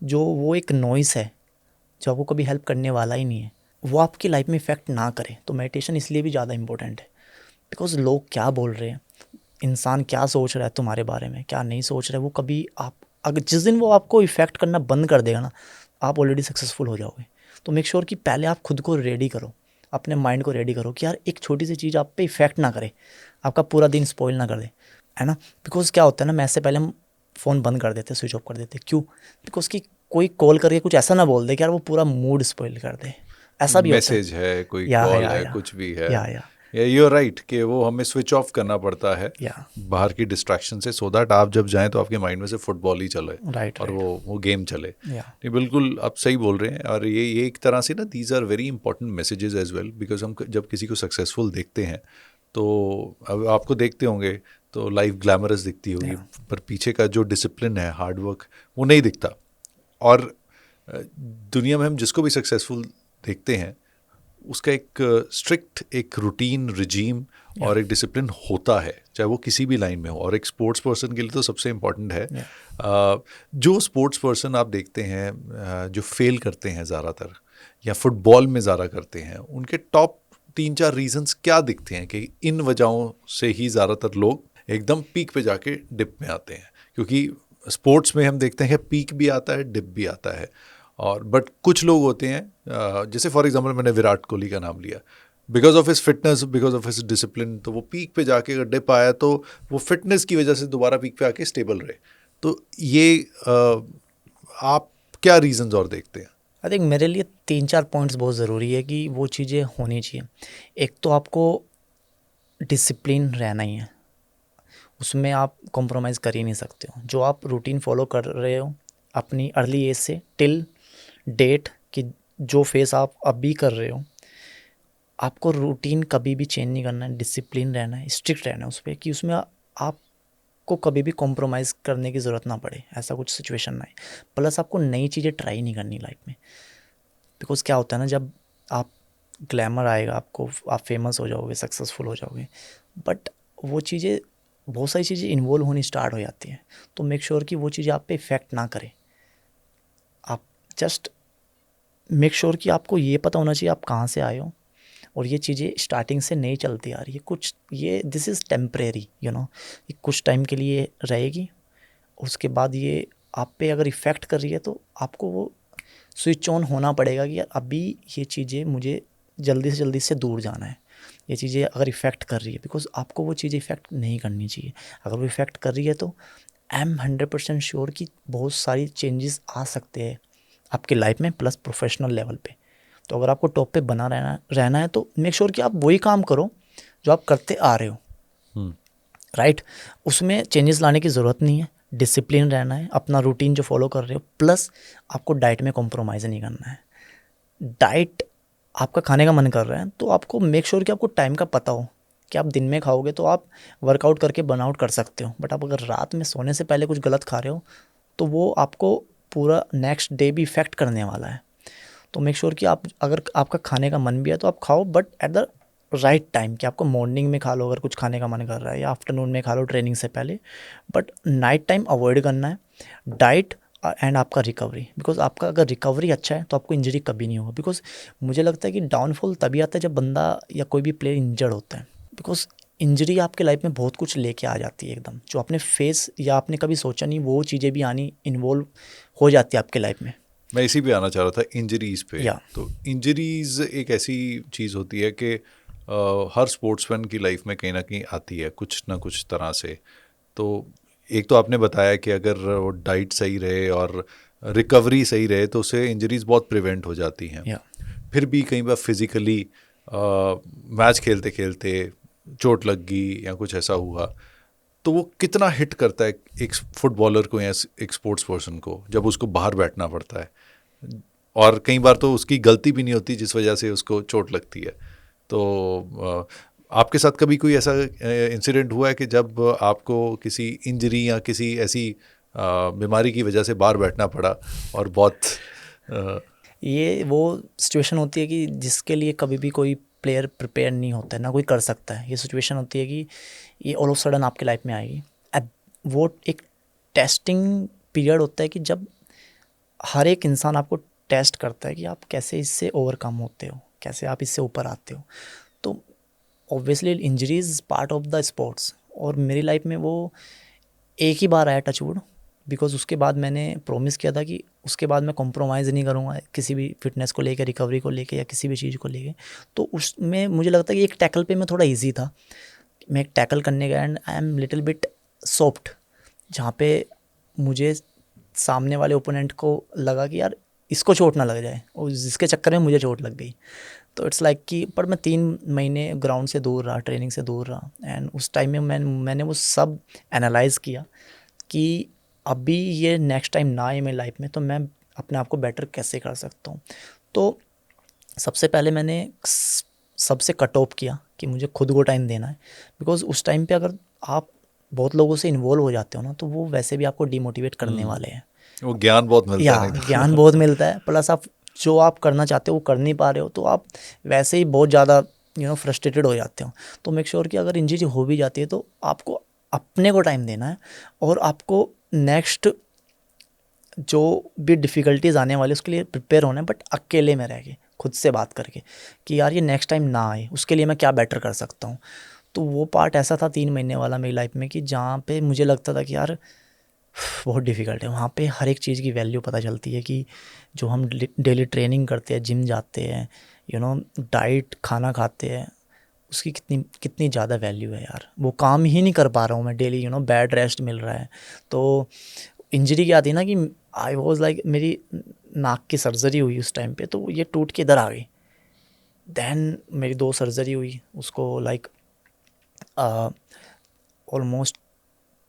जो वो एक नॉइस है जो आपको कभी हेल्प करने वाला ही नहीं है, वो आपकी लाइफ में इफ़ेक्ट ना करे। तो मेडिटेशन इसलिए भी ज़्यादा इंपॉर्टेंट है, बिकॉज लोग क्या बोल रहे हैं, इंसान क्या सोच रहा है तुम्हारे बारे में, क्या नहीं सोच रहा है, वो कभी आप अगर जिस दिन वो आपको इफ़ेक्ट करना बंद कर देगा ना, आप ऑलरेडी सक्सेसफुल हो जाओगे। तो मेक श्योर कि पहले आप खुद को रेडी करो, अपने माइंड को रेडी करो कि यार एक छोटी सी चीज़ आप पे इफ़ेक्ट ना करे, आपका पूरा दिन स्पॉइल ना कर दे, है ना। बिकॉज क्या होता है ना, मैं इससे पहले हम फ़ोन बंद कर देते, स्विच ऑफ कर देते, क्यों? बिकॉज कि कोई कॉल करके कुछ ऐसा ना बोल दे कि यार वो पूरा मूड स्पॉइल कर दे, ऐसा भी होता है। मैसेज है, कोई या कॉल या है, या कुछ भी है, या यू आर राइट कि वो हमें स्विच ऑफ करना पड़ता है या बाहर की डिस्ट्रैक्शन से, सो दैट आप जब जाएं तो आपके माइंड में से फुटबॉल ही चले राइट और राइट वो गेम चले। या नहीं, बिल्कुल आप सही बोल रहे हैं। और ये एक तरह से ना, these are very important messages as well, because हम जब किसी को सक्सेसफुल देखते हैं तो अब आपको देखते होंगे तो लाइफ ग्लैमरस दिखती होगी, पर पीछे का जो डिसिप्लिन है, हार्ड वर्क, वो नहीं दिखता। और दुनिया में हम जिसको भी सक्सेसफुल देखते हैं उसका एक स्ट्रिक्ट एक रूटीन रिजीम और एक डिसिप्लिन होता है, चाहे वो किसी भी लाइन में हो। और एक स्पोर्ट्स पर्सन के लिए तो सबसे इम्पॉर्टेंट है। जो स्पोर्ट्स पर्सन आप देखते हैं जो फेल करते हैं ज़्यादातर, या फुटबॉल में ज़्यादा करते हैं, उनके टॉप 3-4 रीजंस क्या दिखते हैं कि इन वजहों से ही ज़्यादातर लोग एकदम पीक पे जाके डिप में आते हैं। क्योंकि स्पोर्ट्स में हम देखते हैं कि पीक भी आता है, डिप भी आता है। और बट कुछ लोग होते हैं, जैसे फॉर एग्जांपल मैंने विराट कोहली का नाम लिया, because of his fitness, because of his discipline, तो वो पीक पे जाके अगर डिप आया तो वो फिटनेस की वजह से दोबारा पीक पे आके स्टेबल रहे। तो ये आप क्या रीजंस और देखते हैं? आई थिंक मेरे लिए 3-4 पॉइंट्स बहुत ज़रूरी है कि वो चीज़ें होनी चाहिए। एक तो आपको डिसिप्लिन रहना ही है, उसमें आप कॉम्प्रोमाइज़ कर ही नहीं सकते हो। जो आप रूटीन फॉलो कर रहे हो अपनी अर्ली एज से टिल डेट कि जो फेस आप अभी कर रहे हो, आपको रूटीन कभी भी चेंज नहीं करना है, डिसिप्लिन रहना है, स्ट्रिक्ट रहना है उस पर, कि उसमें आपको कभी भी कॉम्प्रोमाइज़ करने की ज़रूरत ना पड़े, ऐसा कुछ सिचुएशन ना है। प्लस आपको नई चीज़ें ट्राई नहीं करनी लाइफ में, बिकॉज क्या होता है ना, जब आप ग्लैमर आएगा आपको, आप फेमस हो जाओगे, सक्सेसफुल हो जाओगे, बट वो चीज़ें, बहुत सारी चीज़ें इन्वॉल्व होनी स्टार्ट हो जाती हैं। तो मेक श्योर कि वो चीज़ें आप पे इफ़ेक्ट ना करें, जस्ट मेक श्योर कि आपको ये पता होना चाहिए आप कहाँ से आए हो, और ये चीज़ें स्टार्टिंग से नहीं चलती आ रही है कुछ, ये this is temporary you know, ये कुछ टाइम के लिए रहेगी, उसके बाद ये आप पे अगर इफ़ेक्ट कर रही है तो आपको वो स्विच ऑन होना पड़ेगा कि यार अभी ये चीज़ें मुझे जल्दी से दूर जाना है, ये चीज़ें अगर इफ़ेक्ट कर रही है, बिकॉज आपको वो चीज़ें इफ़ेक्ट नहीं करनी चाहिए। अगर वो इफ़ेक्ट कर रही है तो आई एम 100% श्योर कि बहुत सारी चेंजेस आ सकते हैं आपकी लाइफ में, प्लस प्रोफेशनल लेवल पे। तो अगर आपको टॉप पे बना रहना है तो मेक श्योर कि आप वही काम करो जो आप करते आ रहे हो, राइट। उसमें चेंजेस लाने की ज़रूरत नहीं है, डिसिप्लिन रहना है, अपना रूटीन जो फॉलो कर रहे हो, प्लस आपको डाइट में कॉम्प्रोमाइज़ नहीं करना है। डाइट आपका खाने का मन कर रहा है तो आपको मेक श्योर कि आपको टाइम का पता हो कि आप दिन में खाओगे तो आप वर्कआउट करके बर्नआउट कर सकते हो, बट आप अगर रात में सोने से पहले कुछ गलत खा रहे हो तो वो आपको पूरा नेक्स्ट डे भी इफ़ेक्ट करने वाला है। तो मेक श्योर कि आप अगर आपका खाने का मन भी है तो आप खाओ, but at the right time, कि आपको मॉर्निंग में खा लो अगर कुछ खाने का मन कर रहा है, या आफ्टरनून में खा लो ट्रेनिंग से पहले, बट नाइट टाइम अवॉइड करना है। डाइट एंड आपका रिकवरी, बिकॉज आपका अगर रिकवरी अच्छा है तो आपको इंजरी कभी नहीं होगा। बिकॉज मुझे लगता है कि डाउनफॉल तभी आता है जब बंदा या कोई भी प्लेयर इंजर्ड होता है, बिकॉज इंजरी आपके लाइफ में बहुत कुछ लेके आ जाती है एकदम, जो आपने फेस या आपने कभी सोचा नहीं वो चीज़ें भी आनी इन्वॉल्व हो जाती है आपके लाइफ में। मैं इसी पे आना चाह रहा था, इंजरीज पे। या तो इंजरीज एक ऐसी चीज़ होती है कि हर स्पोर्ट्समैन की लाइफ में कहीं ना कहीं आती है कुछ ना कुछ तरह से। तो एक तो आपने बताया कि अगर वो डाइट सही रहे और रिकवरी सही रहे तो उससे इंजरीज बहुत प्रिवेंट हो जाती हैं। या फिर भी कई बार फिजिकली मैच खेलते खेलते चोट लग गई या कुछ ऐसा हुआ, तो वो कितना हिट करता है एक फुटबॉलर को या एक स्पोर्ट्स पर्सन को जब उसको बाहर बैठना पड़ता है, और कई बार तो उसकी गलती भी नहीं होती जिस वजह से उसको चोट लगती है। तो आपके साथ कभी कोई ऐसा इंसिडेंट हुआ है कि जब आपको किसी इंजरी या किसी ऐसी बीमारी की वजह से बाहर बैठना पड़ा और बहुत अ, ये वो सिचुएशन होती है कि जिसके लिए कभी भी कोई प्लेयर प्रिपेयर नहीं होता है, ना कोई कर सकता है। ये सिचुएशन होती है कि ये ऑल ऑफ सडन आपके लाइफ में आएगी। अब वो एक टेस्टिंग पीरियड होता है कि जब हर एक इंसान आपको टेस्ट करता है कि आप कैसे इससे ओवरकम होते हो, कैसे आप इससे ऊपर आते हो। तो obviously injury is part of the sports, और मेरी लाइफ में वो एक ही बार आया टचवुड, बिकॉज उसके बाद मैंने प्रॉमिस किया था कि उसके बाद मैं कॉम्प्रोमाइज़ नहीं करूँगा किसी भी फिटनेस को लेके, रिकवरी को लेके, या किसी भी चीज़ को लेके। तो उसमें मुझे लगता है कि एक टैकल पे मैं थोड़ा ईजी था, मैं एक टैकल करने गया and I am little bit soft, जहाँ पे मुझे सामने वाले ओपोनेंट को लगा कि यार इसको चोट ना लग जाए, और जिसके चक्कर में मुझे चोट लग गई। तो इट्स लाइक कि पर मैं 3 महीने ग्राउंड से दूर रहा, ट्रेनिंग से दूर रहा, एंड उस टाइम में मैंने वो सब एनालाइज़ किया कि अभी ये नेक्स्ट टाइम ना आए मेरी लाइफ में तो मैं अपने आप को बेटर कैसे कर सकता हूँ। तो सबसे पहले मैंने सबसे कट ऑफ किया कि मुझे खुद को टाइम देना है, बिकॉज उस टाइम पे अगर आप बहुत लोगों से इन्वॉल्व हो जाते हो ना तो वो वैसे भी आपको डिमोटिवेट करने वाले हैं। वो ज्ञान बहुत मिलता या है नहीं तो। ज्ञान बहुत मिलता है, प्लस आप जो आप करना चाहते हो वो कर नहीं पा रहे हो, तो आप वैसे ही बहुत ज़्यादा फ्रस्ट्रेटेड हो जाते हो। तो मेक श्योर कि अगर इंजरी हो भी जाती है तो आपको अपने को टाइम देना है, और आपको नेक्स्ट जो भी डिफ़िकल्टीज आने वाली उसके लिए प्रिपेयर होना है, बट अकेले में रह के खुद से बात करके कि यार ये नेक्स्ट टाइम ना आए, उसके लिए मैं क्या बेटर कर सकता हूँ। तो वो पार्ट ऐसा था 3 महीने वाला मेरी लाइफ में कि जहाँ पे मुझे लगता था कि यार बहुत डिफ़िकल्ट है। वहाँ पे हर एक चीज़ की वैल्यू पता चलती है कि जो हम डेली ट्रेनिंग करते हैं, जिम जाते हैं, डाइट खाना खाते हैं, उसकी कितनी कितनी ज़्यादा वैल्यू है यार। वो काम ही नहीं कर पा रहा हूँ मैं डेली, बैड रेस्ट मिल रहा है। तो इंजरी क्या थी ना कि आई वॉज लाइक मेरी नाक की सर्जरी हुई उस टाइम पे, तो ये टूट के इधर आ गई। दैन मेरी 2 सर्जरी हुई, उसको लाइक ऑलमोस्ट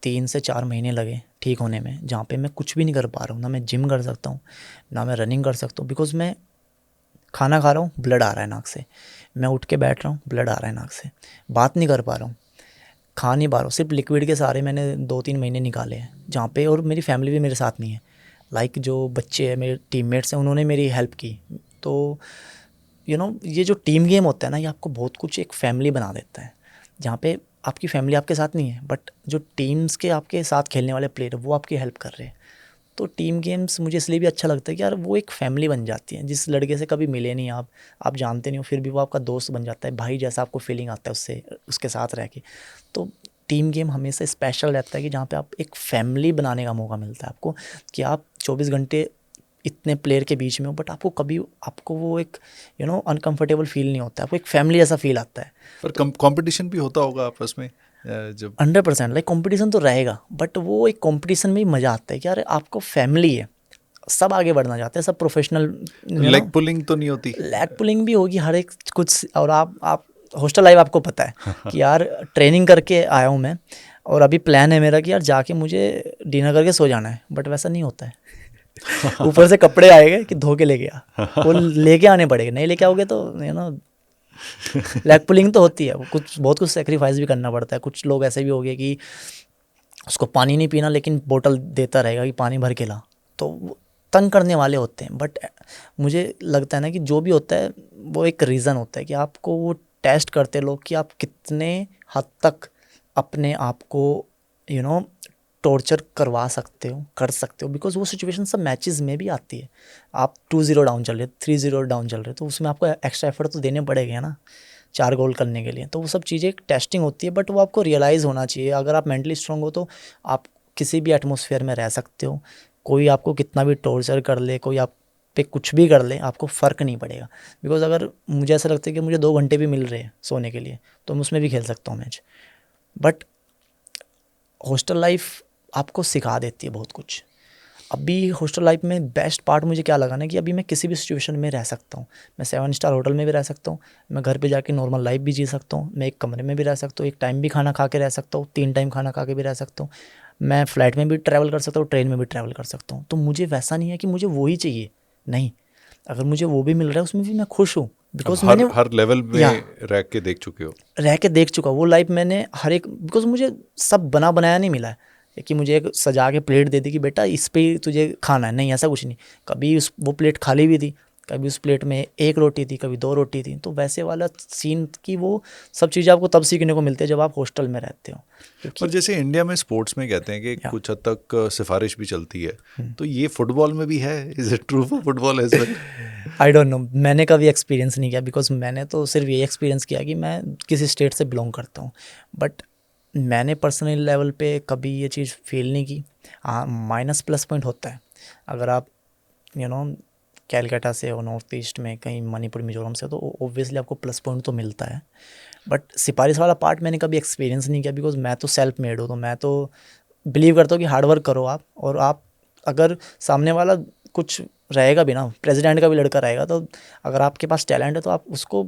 3 से 4 महीने लगे ठीक होने में, जहाँ पे मैं कुछ भी नहीं कर पा रहा हूँ। ना मैं जिम कर सकता हूँ, ना मैं रनिंग कर सकता हूँ, बिकॉज मैं खाना खा रहा हूँ ब्लड आ रहा है नाक से, मैं उठ के बैठ रहा हूँ ब्लड आ रहा है नाक से, बात नहीं कर पा रहा हूँ, खा नहीं पा रहा हूँ। सिर्फ लिक्विड के सहारे मैंने 2-3 महीने निकाले हैं, जहाँ पे और मेरी फैमिली भी मेरे साथ नहीं है। लाइक जो बच्चे हैं मेरे टीममेट्स हैं उन्होंने मेरी हेल्प की। तो ये जो टीम गेम होता है ना, ये आपको बहुत कुछ एक फैमिली बना देता है, जहाँ पे आपकी फैमिली आपके साथ नहीं है, बट जो टीम्स के आपके साथ खेलने वाले प्लेयर वो आपकी हेल्प कर रहे हैं। तो टीम गेम्स मुझे इसलिए भी अच्छा लगता है कि यार वो एक फैमिली बन जाती है। जिस लड़के से कभी मिले नहीं आप जानते नहीं हो, फिर भी वो आपका दोस्त बन जाता है, भाई जैसा आपको फीलिंग आता है उससे, उसके साथ रह के। तो टीम गेम हमेशा स्पेशल रहता है कि जहाँ पे आप एक फैमिली बनाने का मौका मिलता है आपको, कि आप 24 घंटे इतने प्लेयर के बीच में हो, बट आपको वो एक अनकंफर्टेबल फील नहीं होता है, आपको एक फैमिली जैसा फील आता है। पर कंपटीशन भी होता होगा आपस में जब 100% लाइक कंपटीशन तो रहेगा, बट वो एक कंपटीशन में ही मज़ा आता है कि यार आपको फैमिली है, सब आगे बढ़ना चाहते हैं, सब प्रोफेशनल। लेग पुलिंग तो नहीं होती? लैग पुलिंग भी होगी हर एक कुछ। और आप हॉस्टल लाइफ आपको पता है कि यार ट्रेनिंग करके आया हूँ मैं, और अभी प्लान है मेरा कि यार जाके मुझे डिनर करके सो जाना है, बट वैसा नहीं होता है। ऊपर से कपड़े आएंगे कि धो के लेके आ, वो लेके आने पड़ेंगे, नहीं लेके आओगे तो लेग पुलिंग तो होती है, कुछ बहुत कुछ सेक्रीफाइस भी करना पड़ता है। कुछ लोग ऐसे भी हो गए कि उसको पानी नहीं पीना लेकिन बोतल देता रहेगा कि पानी भर के ला, तो वो तंग करने वाले होते हैं। बट मुझे लगता है ना कि जो भी होता है वो एक रीज़न होता है कि आपको वो टेस्ट करते लोग कि आप कितने हद तक अपने आप को टॉर्चर करवा सकते हो, कर सकते हो। बिकॉज वो सिचुएशन सब मैचेस में भी आती है। आप 2-0 डाउन चल रहे, 3-0 डाउन चल रहे, तो उसमें आपको एक्स्ट्रा एफर्ट तो देने पड़ेगा ना 4 गोल करने के लिए। तो वो सब चीज़ें एक टेस्टिंग होती है, बट वो आपको रियलाइज़ होना चाहिए। अगर आप मेंटली स्ट्रांग हो तो आप किसी भी एटमॉस्फेयर में रह सकते हो। कोई आपको कितना भी टॉर्चर कर ले, कोई आप पे कुछ भी कर ले, आपको फ़र्क नहीं पड़ेगा। बिकॉज अगर मुझे ऐसा लगता है कि मुझे 2 घंटे भी मिल रहे हैं सोने के लिए, तो मैं उसमें भी खेल सकता हूँ मैच। बट हॉस्टल लाइफ आपको सिखा देती है बहुत कुछ। अभी हॉस्टल लाइफ में बेस्ट पार्ट मुझे क्या लगा ना कि अभी मैं किसी भी सिचुएशन में रह सकता हूँ। मैं 7 स्टार होटल में भी रह सकता हूँ, मैं घर पे जाके नॉर्मल लाइफ भी जी सकता हूँ, मैं एक कमरे में भी रह सकता हूँ, एक टाइम भी खाना खा के रह सकता हूँ, 3 टाइम खाना खा के भी रह सकता हूँ, मैं फ़्लाइट में भी ट्रैवल कर सकता हूँ, ट्रेन में भी ट्रैवल कर सकता हूँ। तो मुझे वैसा नहीं है कि मुझे वो ही चाहिए, नहीं, अगर मुझे वो भी मिल रहा है उसमें भी मैं खुश हूँ। बिकॉज अब मैंने हर लेवल में या रह के देख चुके हो। रह के देख चुका वो लाइफ मैंने हर एक। बिकॉज मुझे सब बना बनाया नहीं मिला है कि मुझे एक सजा के प्लेट दे दी कि बेटा इस पे ही तुझे खाना है, नहीं ऐसा कुछ नहीं। कभी वो प्लेट खाली भी थी, कभी उस प्लेट में 1 रोटी थी, कभी 2 रोटी थी। तो वैसे वाला सीन की वो सब चीज़ें आपको तब सीखने को मिलती है जब आप हॉस्टल में रहते हो, और क्योंकि जैसे इंडिया में स्पोर्ट्स में कहते हैं कि या कुछ हद तक सिफारिश भी चलती है, तो ये फुटबॉल में भी है? Is it true for football as well? I don't know, मैंने कभी एक्सपीरियंस नहीं किया। बिकॉज मैंने तो सिर्फ ये एक्सपीरियंस किया कि मैं किसी स्टेट से बिलोंग करता हूँ, बट मैंने पर्सनल लेवल पे कभी ये चीज़ फील नहीं की। हाँ, माइनस प्लस पॉइंट होता है अगर आप यू नो कैलकाटा से हो, नॉर्थ ईस्ट में कहीं मणिपुर मिजोरम से, तो ऑब्वियसली आपको प्लस पॉइंट तो मिलता है। बट सिफारिश वाला पार्ट मैंने कभी एक्सपीरियंस नहीं किया। बिकॉज मैं तो सेल्फ मेड हूँ, तो मैं तो बिलीव करता हूँ कि हार्ड वर्क करो आप, और आप अगर सामने वाला कुछ रहेगा भी ना, प्रेसिडेंट का भी लड़का रहेगा, तो अगर आपके पास टैलेंट है तो आप उसको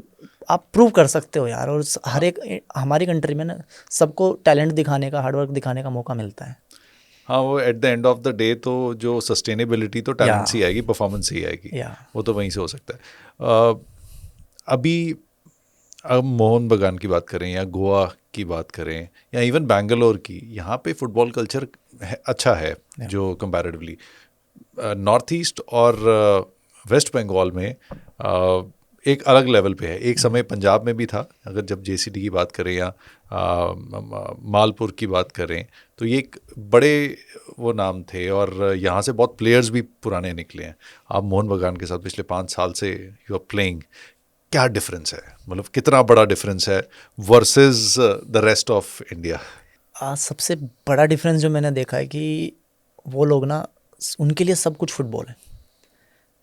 आप प्रूव कर सकते हो यार। और हर एक हमारी कंट्री में ना सबको टैलेंट दिखाने का, हार्ड वर्क दिखाने का मौका मिलता है। हाँ, वो at the end of the day तो जो सस्टेनेबिलिटी तो या टैलेंट से ही आएगी, परफॉर्मेंस से ही आएगी, या वो तो वहीं से हो सकता है। अभी अब मोहन बगान की बात करें या गोवा की बात करें या इवन बैंगलोर की, यहाँ पे फुटबॉल कल्चर अच्छा है जो कंपैरेटिवली नॉर्थ ईस्ट और वेस्ट बंगाल में एक अलग लेवल पे है। एक समय पंजाब में भी था, अगर जब जेसीडी की बात करें या मालपुर की बात करें, तो ये एक बड़े वो नाम थे और यहाँ से बहुत प्लेयर्स भी पुराने निकले हैं। आप मोहन बगान के साथ पिछले 5 साल से यू आर प्लेइंग, क्या डिफरेंस है, मतलब कितना बड़ा डिफरेंस है versus the rest of India? सबसे बड़ा डिफरेंस जो मैंने देखा है कि वो लोग ना, उनके लिए सब कुछ फुटबॉल है।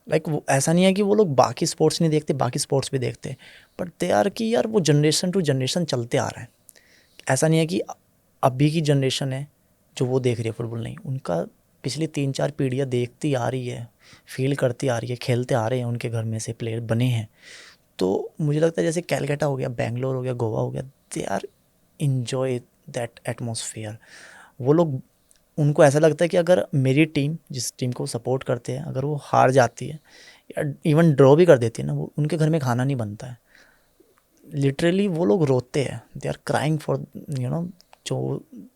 लाइक वो ऐसा नहीं है कि वो लोग बाकी स्पोर्ट्स नहीं देखते, बाकी स्पोर्ट्स भी देखते, बट दे आर कि यार वो जनरेशन टू जनरेशन चलते आ रहा है। ऐसा नहीं है कि अभी की जनरेशन है जो वो देख रही है फुटबॉल, नहीं, उनका पिछली 3-4 पीढ़ियाँ देखती आ रही है, फील करती आ रही है, खेलते आ रहे हैं, उनके घर में से प्लेयर बने हैं। तो मुझे लगता है जैसे कैलकाटा हो गया, बेंगलोर हो गया, गोवा हो गया, they are enjoy that atmosphere. वो लोग, उनको ऐसा लगता है कि अगर मेरी टीम, जिस टीम को सपोर्ट करते हैं, अगर वो हार जाती है या इवन ड्रॉ भी कर देती है ना, वो उनके घर में खाना नहीं बनता है। लिटरली वो लोग रोते हैं, दे आर क्राइंग फॉर जो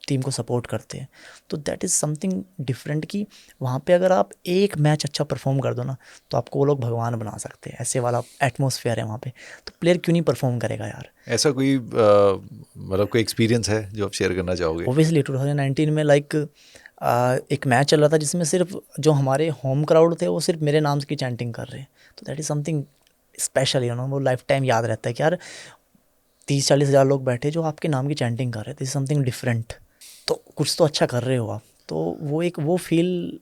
टीम को सपोर्ट करते हैं। तो दैट इज़ समथिंग डिफरेंट कि वहाँ पे अगर आप एक मैच अच्छा परफॉर्म कर दो ना, तो आपको वो लोग भगवान बना सकते हैं। ऐसे वाला एटमॉस्फेयर है वहाँ पे, तो प्लेयर क्यों नहीं परफॉर्म करेगा यार। ऐसा कोई मतलब कोई एक्सपीरियंस है जो आप शेयर करना चाहोगे? ओबियसली 2019 में लाइक एक मैच चल रहा था जिसमें सिर्फ जो हमारे होम क्राउड थे वो सिर्फ मेरे नाम की चैंटिंग कर रहे हैं, तो that is something special, you know, वो लाइफ टाइम याद रहता है कि यार 30-40 हज़ार लोग बैठे जो आपके नाम की चैंटिंग कर रहे थे, दिस इज समथिंग डिफरेंट, तो कुछ तो अच्छा कर रहे हो आप। तो वो फील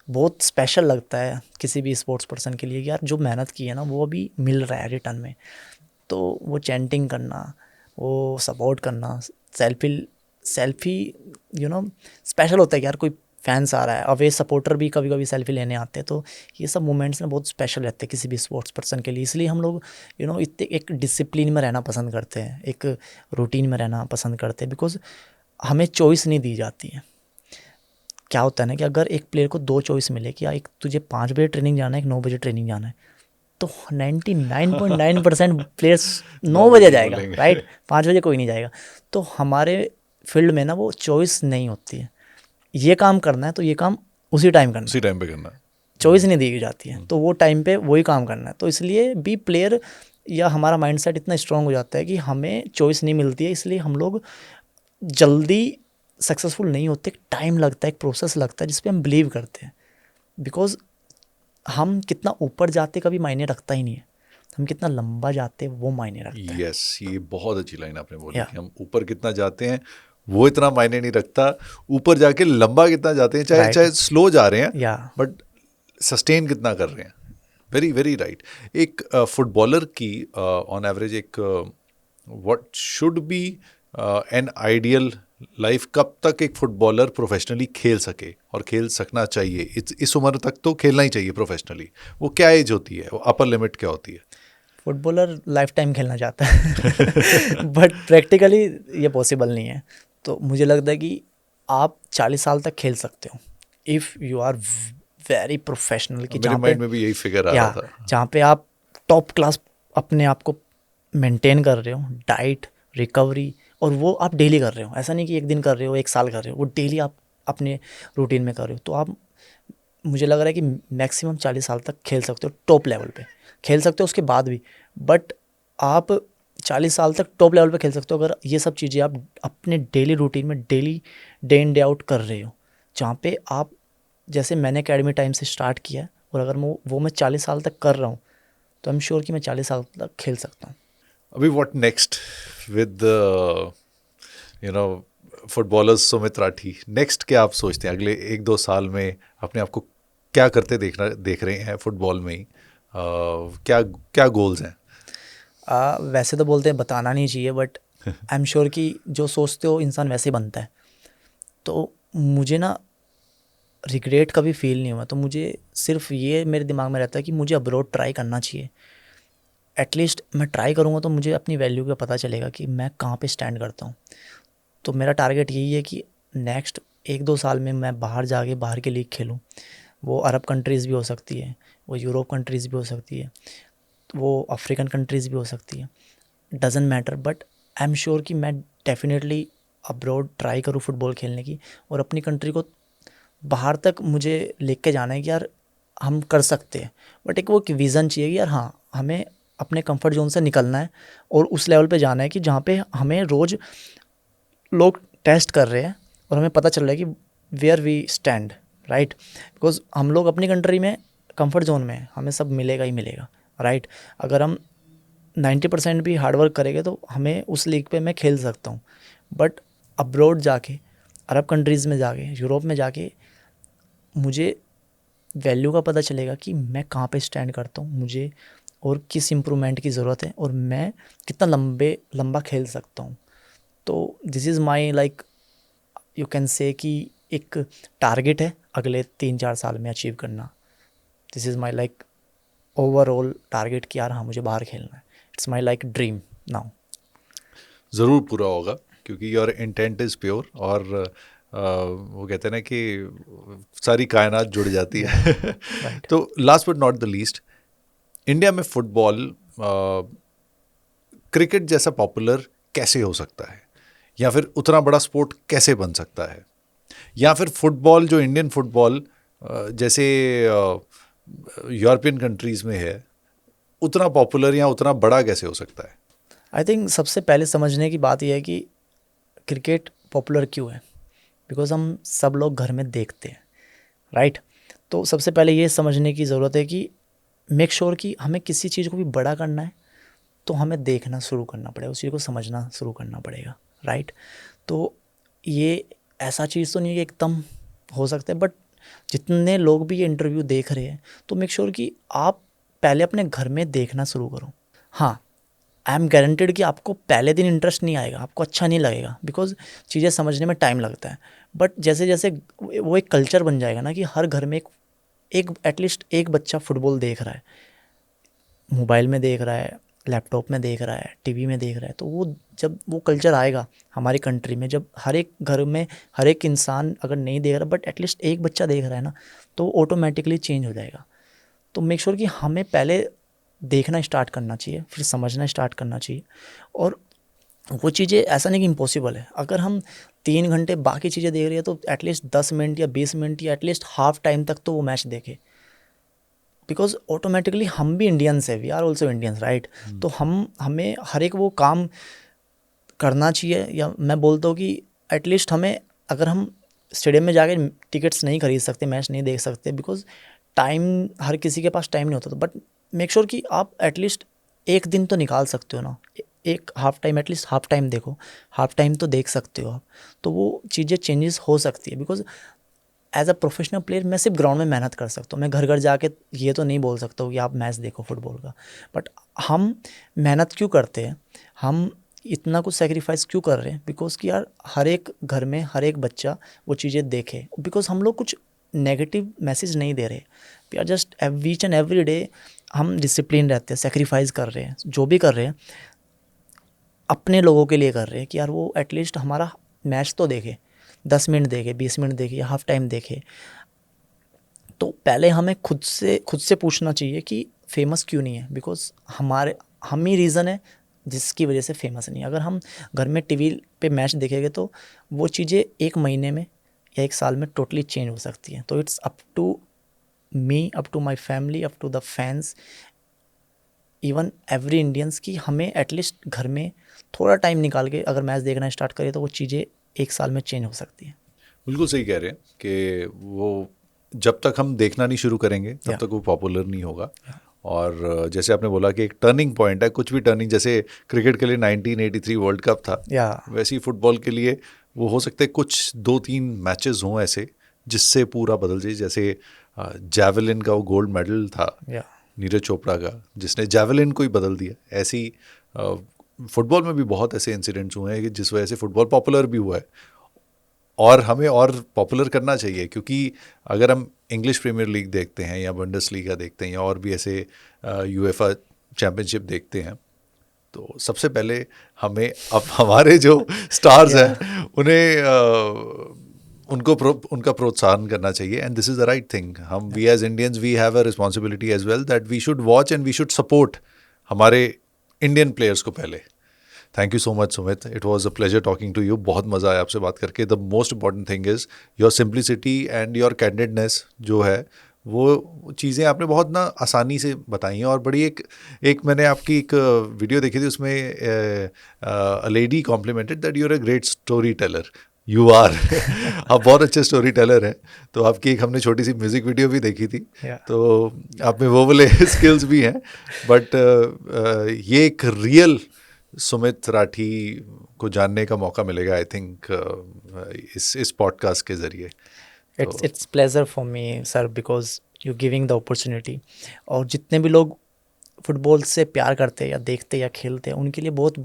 बहुत स्पेशल लगता है किसी भी स्पोर्ट्स पर्सन के लिए कि यार जो मेहनत की है ना वो अभी मिल रहा है रिटर्न में। तो वो चैंटिंग करना, वो सपोर्ट करना, selfie selfie you know special होता है कि यार कोई फैंस आ रहा है, अवे सपोर्टर भी कभी कभी सेल्फी लेने आते हैं, तो ये सब मोमेंट्स ना बहुत स्पेशल रहते हैं किसी भी स्पोर्ट्स पर्सन के लिए। इसलिए हम लोग इतने एक डिसिप्लिन में रहना पसंद करते हैं, एक रूटीन में रहना पसंद करते हैं, बिकॉज हमें चॉइस नहीं दी जाती है। क्या होता है ना कि अगर एक प्लेयर को 2 चॉइस मिले कि एक तुझे 5 बजे ट्रेनिंग जाना है, एक 9 बजे ट्रेनिंग जाना है, तो 99.9% प्लेयर्स 9 बजे जाएगा, बोलेंगे। राइट, 5 बजे कोई नहीं जाएगा। तो हमारे फील्ड में ना वो चॉइस नहीं होती है, ये काम करना है तो ये काम उसी टाइम करना उसी है, टाइम पे करना। चॉइस नहीं दी जाती है, तो वो टाइम पे वही काम करना है। तो इसलिए भी प्लेयर या हमारा माइंडसेट इतना स्ट्रांग हो जाता है कि हमें चॉइस नहीं मिलती है, इसलिए हम लोग जल्दी सक्सेसफुल नहीं होते, टाइम लगता है, एक प्रोसेस लगता है जिस पे हम बिलीव करते हैं। बिकॉज हम कितना ऊपर जाते कभी मायने रखता ही नहीं है, हम कितना लंबा जाते वो मायने रखता है। यस, ये बहुत अच्छी लाइन आपने बोली या कि हम ऊपर कितना जाते हैं वो इतना मायने नहीं रखता, ऊपर जाके लंबा कितना जाते हैं, चाहे राइट। चाहे स्लो जा रहे हैं, या बट सस्टेन कितना कर रहे हैं। Very very right. एक फुटबॉलर की ऑन एवरेज एक what should be an ideal life, कब तक एक फुटबॉलर प्रोफेशनली खेल सके और खेल सकना चाहिए, इस उम्र तक तो खेलना ही चाहिए प्रोफेशनली, वो क्या एज होती है, वो अपर लिमिट क्या होती है? फुटबॉलर लाइफ टाइम खेलना चाहता है बट प्रैक्टिकली ये पॉसिबल नहीं है। तो मुझे लगता है कि आप 40 साल तक खेल सकते हो if you are very professional, कि मेरे जहाँ पे माइंड में भी यही फिगर आ रहा या था। जहाँ पे आप टॉप क्लास अपने आप को मेंटेन कर रहे हो, डाइट, रिकवरी, और वो आप डेली कर रहे हो, ऐसा नहीं कि एक दिन कर रहे हो, एक साल कर रहे हो, वो डेली आप अपने रूटीन में कर रहे हो। तो आप, मुझे लग रहा है कि मैक्सिमम 40 साल तक खेल सकते हो, टॉप लेवल पे खेल सकते हो उसके बाद भी, बट आप 40 साल तक टॉप लेवल पे खेल सकते हो अगर ये सब चीज़ें आप अपने डेली रूटीन में daily day in day out कर रहे हो। जहाँ पे आप, जैसे मैंने एकेडमी टाइम से स्टार्ट किया है और अगर वो मैं 40 साल तक कर रहा हूँ, तो आई एम श्योर कि मैं 40 साल तक खेल सकता हूँ। अभी what next with you know footballers Sumit Rathi, next क्या आप सोचते हैं अगले 1-2 साल में अपने आप को क्या करते देख रहे हैं फुटबॉल में ही? क्या क्या गोल्स हैं? वैसे तो बोलते हैं बताना नहीं चाहिए, बट आई एम श्योर कि जो सोचते हो इंसान वैसे ही बनता है। तो मुझे ना रिग्रेट कभी फील नहीं हुआ, तो मुझे सिर्फ ये मेरे दिमाग में रहता है कि मुझे अब्रॉड ट्राई करना चाहिए। एटलीस्ट मैं ट्राई करूँगा तो मुझे अपनी वैल्यू का पता चलेगा कि मैं कहाँ पे स्टैंड करता हूँ। तो मेरा टारगेट यही है कि नेक्स्ट 1-2 साल में मैं बाहर जाके बाहर की लीग खेलूँ। वो अरब कंट्रीज़ भी हो सकती है, वो यूरोप कंट्रीज़ भी हो सकती है, वो अफ्रीकन कंट्रीज़ भी हो सकती है, doesn't matter, but I am sure कि मैं डेफिनेटली अब्रॉड ट्राई करूँ फुटबॉल खेलने की, और अपनी कंट्री को बाहर तक मुझे लेके जाना है कि यार हम कर सकते हैं। बट एक वो विज़न चाहिए कि यार हाँ, हमें अपने कंफर्ट जोन से निकलना है और उस लेवल पे जाना है कि जहाँ पे हमें रोज़ लोग टेस्ट कर रहे हैं और हमें पता चल रहा है कि where we stand, right. Because हम लोग अपनी कंट्री में कंफर्ट जोन में हैं, हमें सब मिलेगा ही मिलेगा, राइट। अगर हम 90% भी हार्डवर्क करेंगे तो हमें उस लीग पे मैं खेल सकता हूँ। बट अब्रॉड जाके, अरब कंट्रीज़ में जाके, यूरोप में जाके मुझे वैल्यू का पता चलेगा कि मैं कहाँ पे स्टैंड करता हूँ, मुझे और किस इम्प्रूवमेंट की ज़रूरत है, और मैं कितना लंबा खेल सकता हूँ। तो this is my like, you can say कि एक टारगेट है अगले 3-4 साल में अचीव करना। This is my like overall target कि यार हाँ मुझे बाहर खेलना है। It's my like dream now. ज़रूर पूरा होगा क्योंकि योर इंटेंट इज़ प्योर, और वो कहते हैं ना कि सारी कायनात जुड़ जाती है। राइट। तो last but not the least, India में फुटबॉल क्रिकेट जैसा पॉपुलर कैसे हो सकता है, या फिर उतना बड़ा स्पोर्ट कैसे बन सकता है, या फिर फुटबॉल जो इंडियन फुटबॉल जैसे यूरोपियन कंट्रीज़ में है उतना पॉपुलर या उतना बड़ा कैसे हो सकता है? आई थिंक सबसे पहले समझने की बात यह है कि क्रिकेट पॉपुलर क्यों है। बिकॉज हम सब लोग घर में देखते हैं, राइट। तो सबसे पहले ये समझने की ज़रूरत है कि मेक श्योर कि हमें किसी चीज़ को भी बड़ा करना है तो हमें देखना शुरू करना पड़ेगा, उस चीज़ को समझना शुरू करना पड़ेगा, राइट। तो ये ऐसा चीज़ तो नहीं है कि एकदम हो सकता है, बट जितने लोग भी ये इंटरव्यू देख रहे हैं तो मेक श्योर कि आप पहले अपने घर में देखना शुरू करो। हाँ, आई एम गारंटेड कि आपको पहले दिन इंटरेस्ट नहीं आएगा, आपको अच्छा नहीं लगेगा, बिकॉज चीज़ें समझने में टाइम लगता है। बट जैसे जैसे वो एक कल्चर बन जाएगा ना कि हर घर में एक एटलीस्ट एक बच्चा फुटबॉल देख रहा है, मोबाइल में देख रहा है, लैपटॉप में देख रहा है, टीवी में देख रहा है, तो वो जब वो कल्चर आएगा हमारी कंट्री में, जब हर एक घर में हर एक इंसान अगर नहीं देख रहा बट एटलीस्ट एक बच्चा देख रहा है ना, तो ऑटोमेटिकली चेंज हो जाएगा। तो मेक श्योर कि हमें पहले देखना स्टार्ट करना चाहिए, फिर समझना स्टार्ट करना चाहिए। और वो चीज़ें ऐसा नहीं कि इम्पॉसिबल है, अगर हम 3 घंटे बाकी चीज़ें देख रहे हैं तो एटलीस्ट 10 मिनट या 20 मिनट या एटलीस्ट हाफ टाइम तक तो वो मैच देखे, बिकॉज ऑटोमेटिकली हम भी इंडियंस है, we are also Indians, right. तो हमें हर एक वो काम करना चाहिए, या मैं बोलता हूँ कि एटलीस्ट हमें, अगर हम स्टेडियम में जाके टिकट्स नहीं खरीद सकते, मैच नहीं देख सकते, बिकॉज टाइम, हर किसी के पास टाइम नहीं होता, तो बट मेक श्योर कि आप एटलीस्ट एक दिन तो निकाल सकते हो ना, एक half time, at least half time देखो, हाफ टाइम तो देख सकते हो आप, तो वो चीज़ें चेंजेस हो सकती है। Because as a professional player मैं सिर्फ ग्राउंड में मेहनत कर सकता हूँ, मैं घर घर जाके ये तो नहीं बोल सकता हूँ कि आप मैच देखो फुटबॉल का। बट हम मेहनत क्यों करते हैं, हम इतना कुछ सेक्रीफाइस क्यों कर रहे हैं, बिकॉज कि यार हर एक घर में हर एक बच्चा वो चीज़ें देखे, बिकॉज हम लोग कुछ नेगेटिव मैसेज नहीं दे रहे, we are just each and every day हम डिसिप्लिन रहते हैं, सेक्रीफाइस कर रहे हैं, जो भी कर रहे हैं अपने लोगों के लिए कर रहे हैं कि यार वो एटलीस्ट हमारा मैच तो देखे, 10 मिनट देखे, 20 मिनट देखे या हाफ टाइम देखे। तो पहले हमें खुद से पूछना चाहिए कि फेमस क्यों नहीं है, बिकॉज हम ही रीज़न है जिसकी वजह से फेमस नहीं है। अगर हम घर में टीवी पे मैच देखेंगे तो वो चीज़ें 1 महीने में या 1 साल में टोटली चेंज हो सकती है। तो it's up to me, up to my family, up to the fans, even every Indians की हमें एटलीस्ट घर में थोड़ा टाइम निकाल के अगर मैच देखना स्टार्ट करें तो वो चीज़ें 1 साल में चेंज हो सकती हैं। बिल्कुल सही कह रहे हैं कि वो जब तक हम देखना नहीं शुरू करेंगे तब तक वो पॉपुलर नहीं होगा। और जैसे आपने बोला कि एक टर्निंग पॉइंट है, कुछ भी टर्निंग, जैसे क्रिकेट के लिए 1983 वर्ल्ड कप था, वैसे ही फुटबॉल के लिए वो हो सकते हैं कुछ 2-3 मैचेस हों ऐसे जिससे पूरा बदल जाए। जैसे जैवलिन का वो गोल्ड मेडल था नीरज चोपड़ा का, जिसने जैवलिन को ही बदल दिया। ऐसे ही फुटबॉल में भी बहुत ऐसे इंसिडेंट्स हुए हैं कि जिस वजह से फुटबॉल पॉपुलर भी हुआ है, और हमें और पॉपुलर करना चाहिए। क्योंकि अगर हम इंग्लिश प्रीमियर लीग देखते हैं या बुंडेसलीगा देखते हैं या और भी ऐसे यूएफए चैम्पियनशिप देखते हैं, तो सबसे पहले हमें अब हमारे जो स्टार्स हैं उन्हें उनका प्रोत्साहन करना चाहिए। And this is the right thing. हम we as Indians we have a responsibility as well that we should watch and we should support हमारे इंडियन प्लेयर्स को पहले। Thank you so much Sumit, it was a pleasure talking to you. बहुत मज़ा आया आपसे बात करके। The most important thing is your simplicity and your candidness जो है, वो चीज़ें आपने बहुत ना आसानी से बताई हैं। और बड़ी एक मैंने आपकी एक वीडियो देखी थी, उसमें a lady complimented that you are a great storyteller. You are आप बहुत अच्छे स्टोरी टेलर हैं। तो आपकी एक हमने छोटी सी म्यूज़िक वीडियो भी देखी थी, तो आप में वो वाले स्किल्स भी हैं। बट ये एक रियल सुमित राठी को जानने का मौका मिलेगा आई थिंक इस पॉडकास्ट के ज़रिए। It's pleasure for me sir, because you giving the opportunity. और जितने भी लोग फुटबॉल से प्यार करते हैं या देखते हैं या खेलते हैं उनके लिए बहुत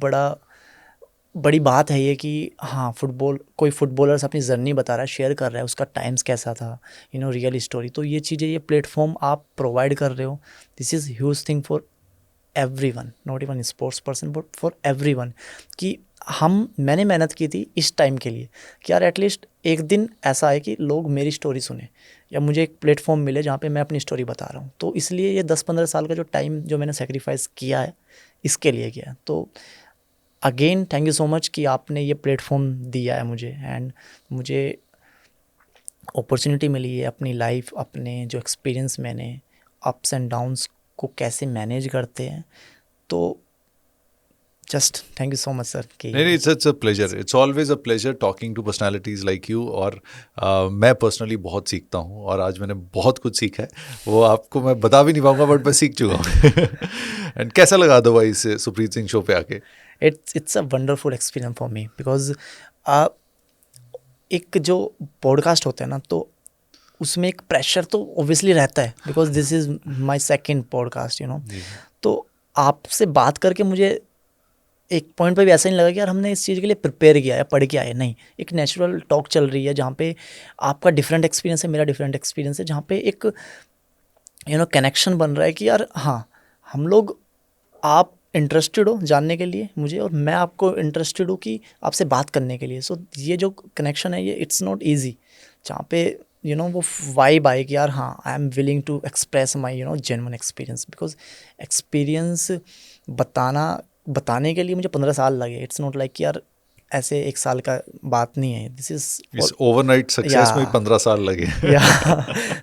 बड़ी बात है ये कि हाँ, कोई फुटबॉलर्स अपनी जर्नी बता रहा है, शेयर कर रहा है, उसका टाइम्स कैसा था, रियल स्टोरी। तो ये चीज़ें, ये प्लेटफॉर्म आप प्रोवाइड कर रहे हो, this is huge thing for everyone, not even sports person but for everyone. कि मैंने मेहनत की थी इस टाइम के लिए कि यार एटलीस्ट एक दिन ऐसा है कि लोग मेरी स्टोरी सुने या मुझे एक प्लेटफॉर्म मिले जहाँ पे मैं अपनी स्टोरी बता रहा हूँ। तो इसलिए ये 10-15 साल का जो टाइम जो मैंने सेक्रीफाइस किया है इसके लिए किया है। तो again thank you so much कि आपने ये प्लेटफॉर्म दिया है मुझे, एंड मुझे अपॉर्चुनिटी मिली है अपनी लाइफ, अपने जो एक्सपीरियंस मैंने अप्स एंड डाउन्स को कैसे मैनेज करते हैं। तो just thank you so much sir कि नहीं नहीं, it's a pleasure, it's always a pleasure talking to personalities like you. और मैं पर्सनली बहुत सीखता हूँ और आज मैंने बहुत कुछ सीखा है, वो आपको मैं बता भी नहीं पाऊंगा बट मैं सीख चुका हूँ। एंड कैसा लगा अदरवाइज सुप्रीत सिंह शो पे आके? It's a wonderful experience for me because एक जो पॉडकास्ट होता है ना, तो उसमें एक प्रेशर तो ऑब्वियसली रहता है because this is my second podcast, you know. जी। तो आपसे बात करके मुझे एक पॉइंट पे भी ऐसा नहीं लगा कि यार हमने इस चीज़ के लिए प्रिपेयर किया है, पढ़ के आए, नहीं। एक नेचुरल टॉक चल रही है जहाँ पे आपका डिफरेंट एक्सपीरियंस है, मेरा डिफरेंट एक्सपीरियंस है, जहाँ पे एक कनेक्शन बन रहा है कि यार हाँ, हम लोग, आप इंटरेस्टेड हो जानने के लिए मुझे और मैं आपको इंटरेस्टेड हूँ कि आपसे बात करने के लिए। सो ये जो कनेक्शन है, ये इट्स नॉट ईजी, जहाँ पे वो वाइब आए कि यार हाँ, I am willing to express my genuine experience, because experience बताने के लिए मुझे 15 साल लगे। इट्स नॉट लाइक कि यार ऐसे एक साल का बात नहीं है, दिस इस इज़ ओवरनाइट या सक्सेस में 15 साल लगे। या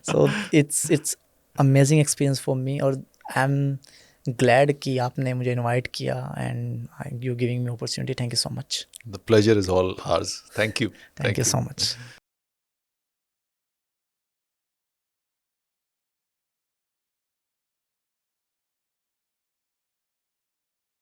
so it's amazing experience for me, और आई एम ग्लैड कि आपने मुझे इनवाइट किया and you giving me opportunity. Thank you so much. The pleasure is all hours. Thank you. Thank you thank so you. Much.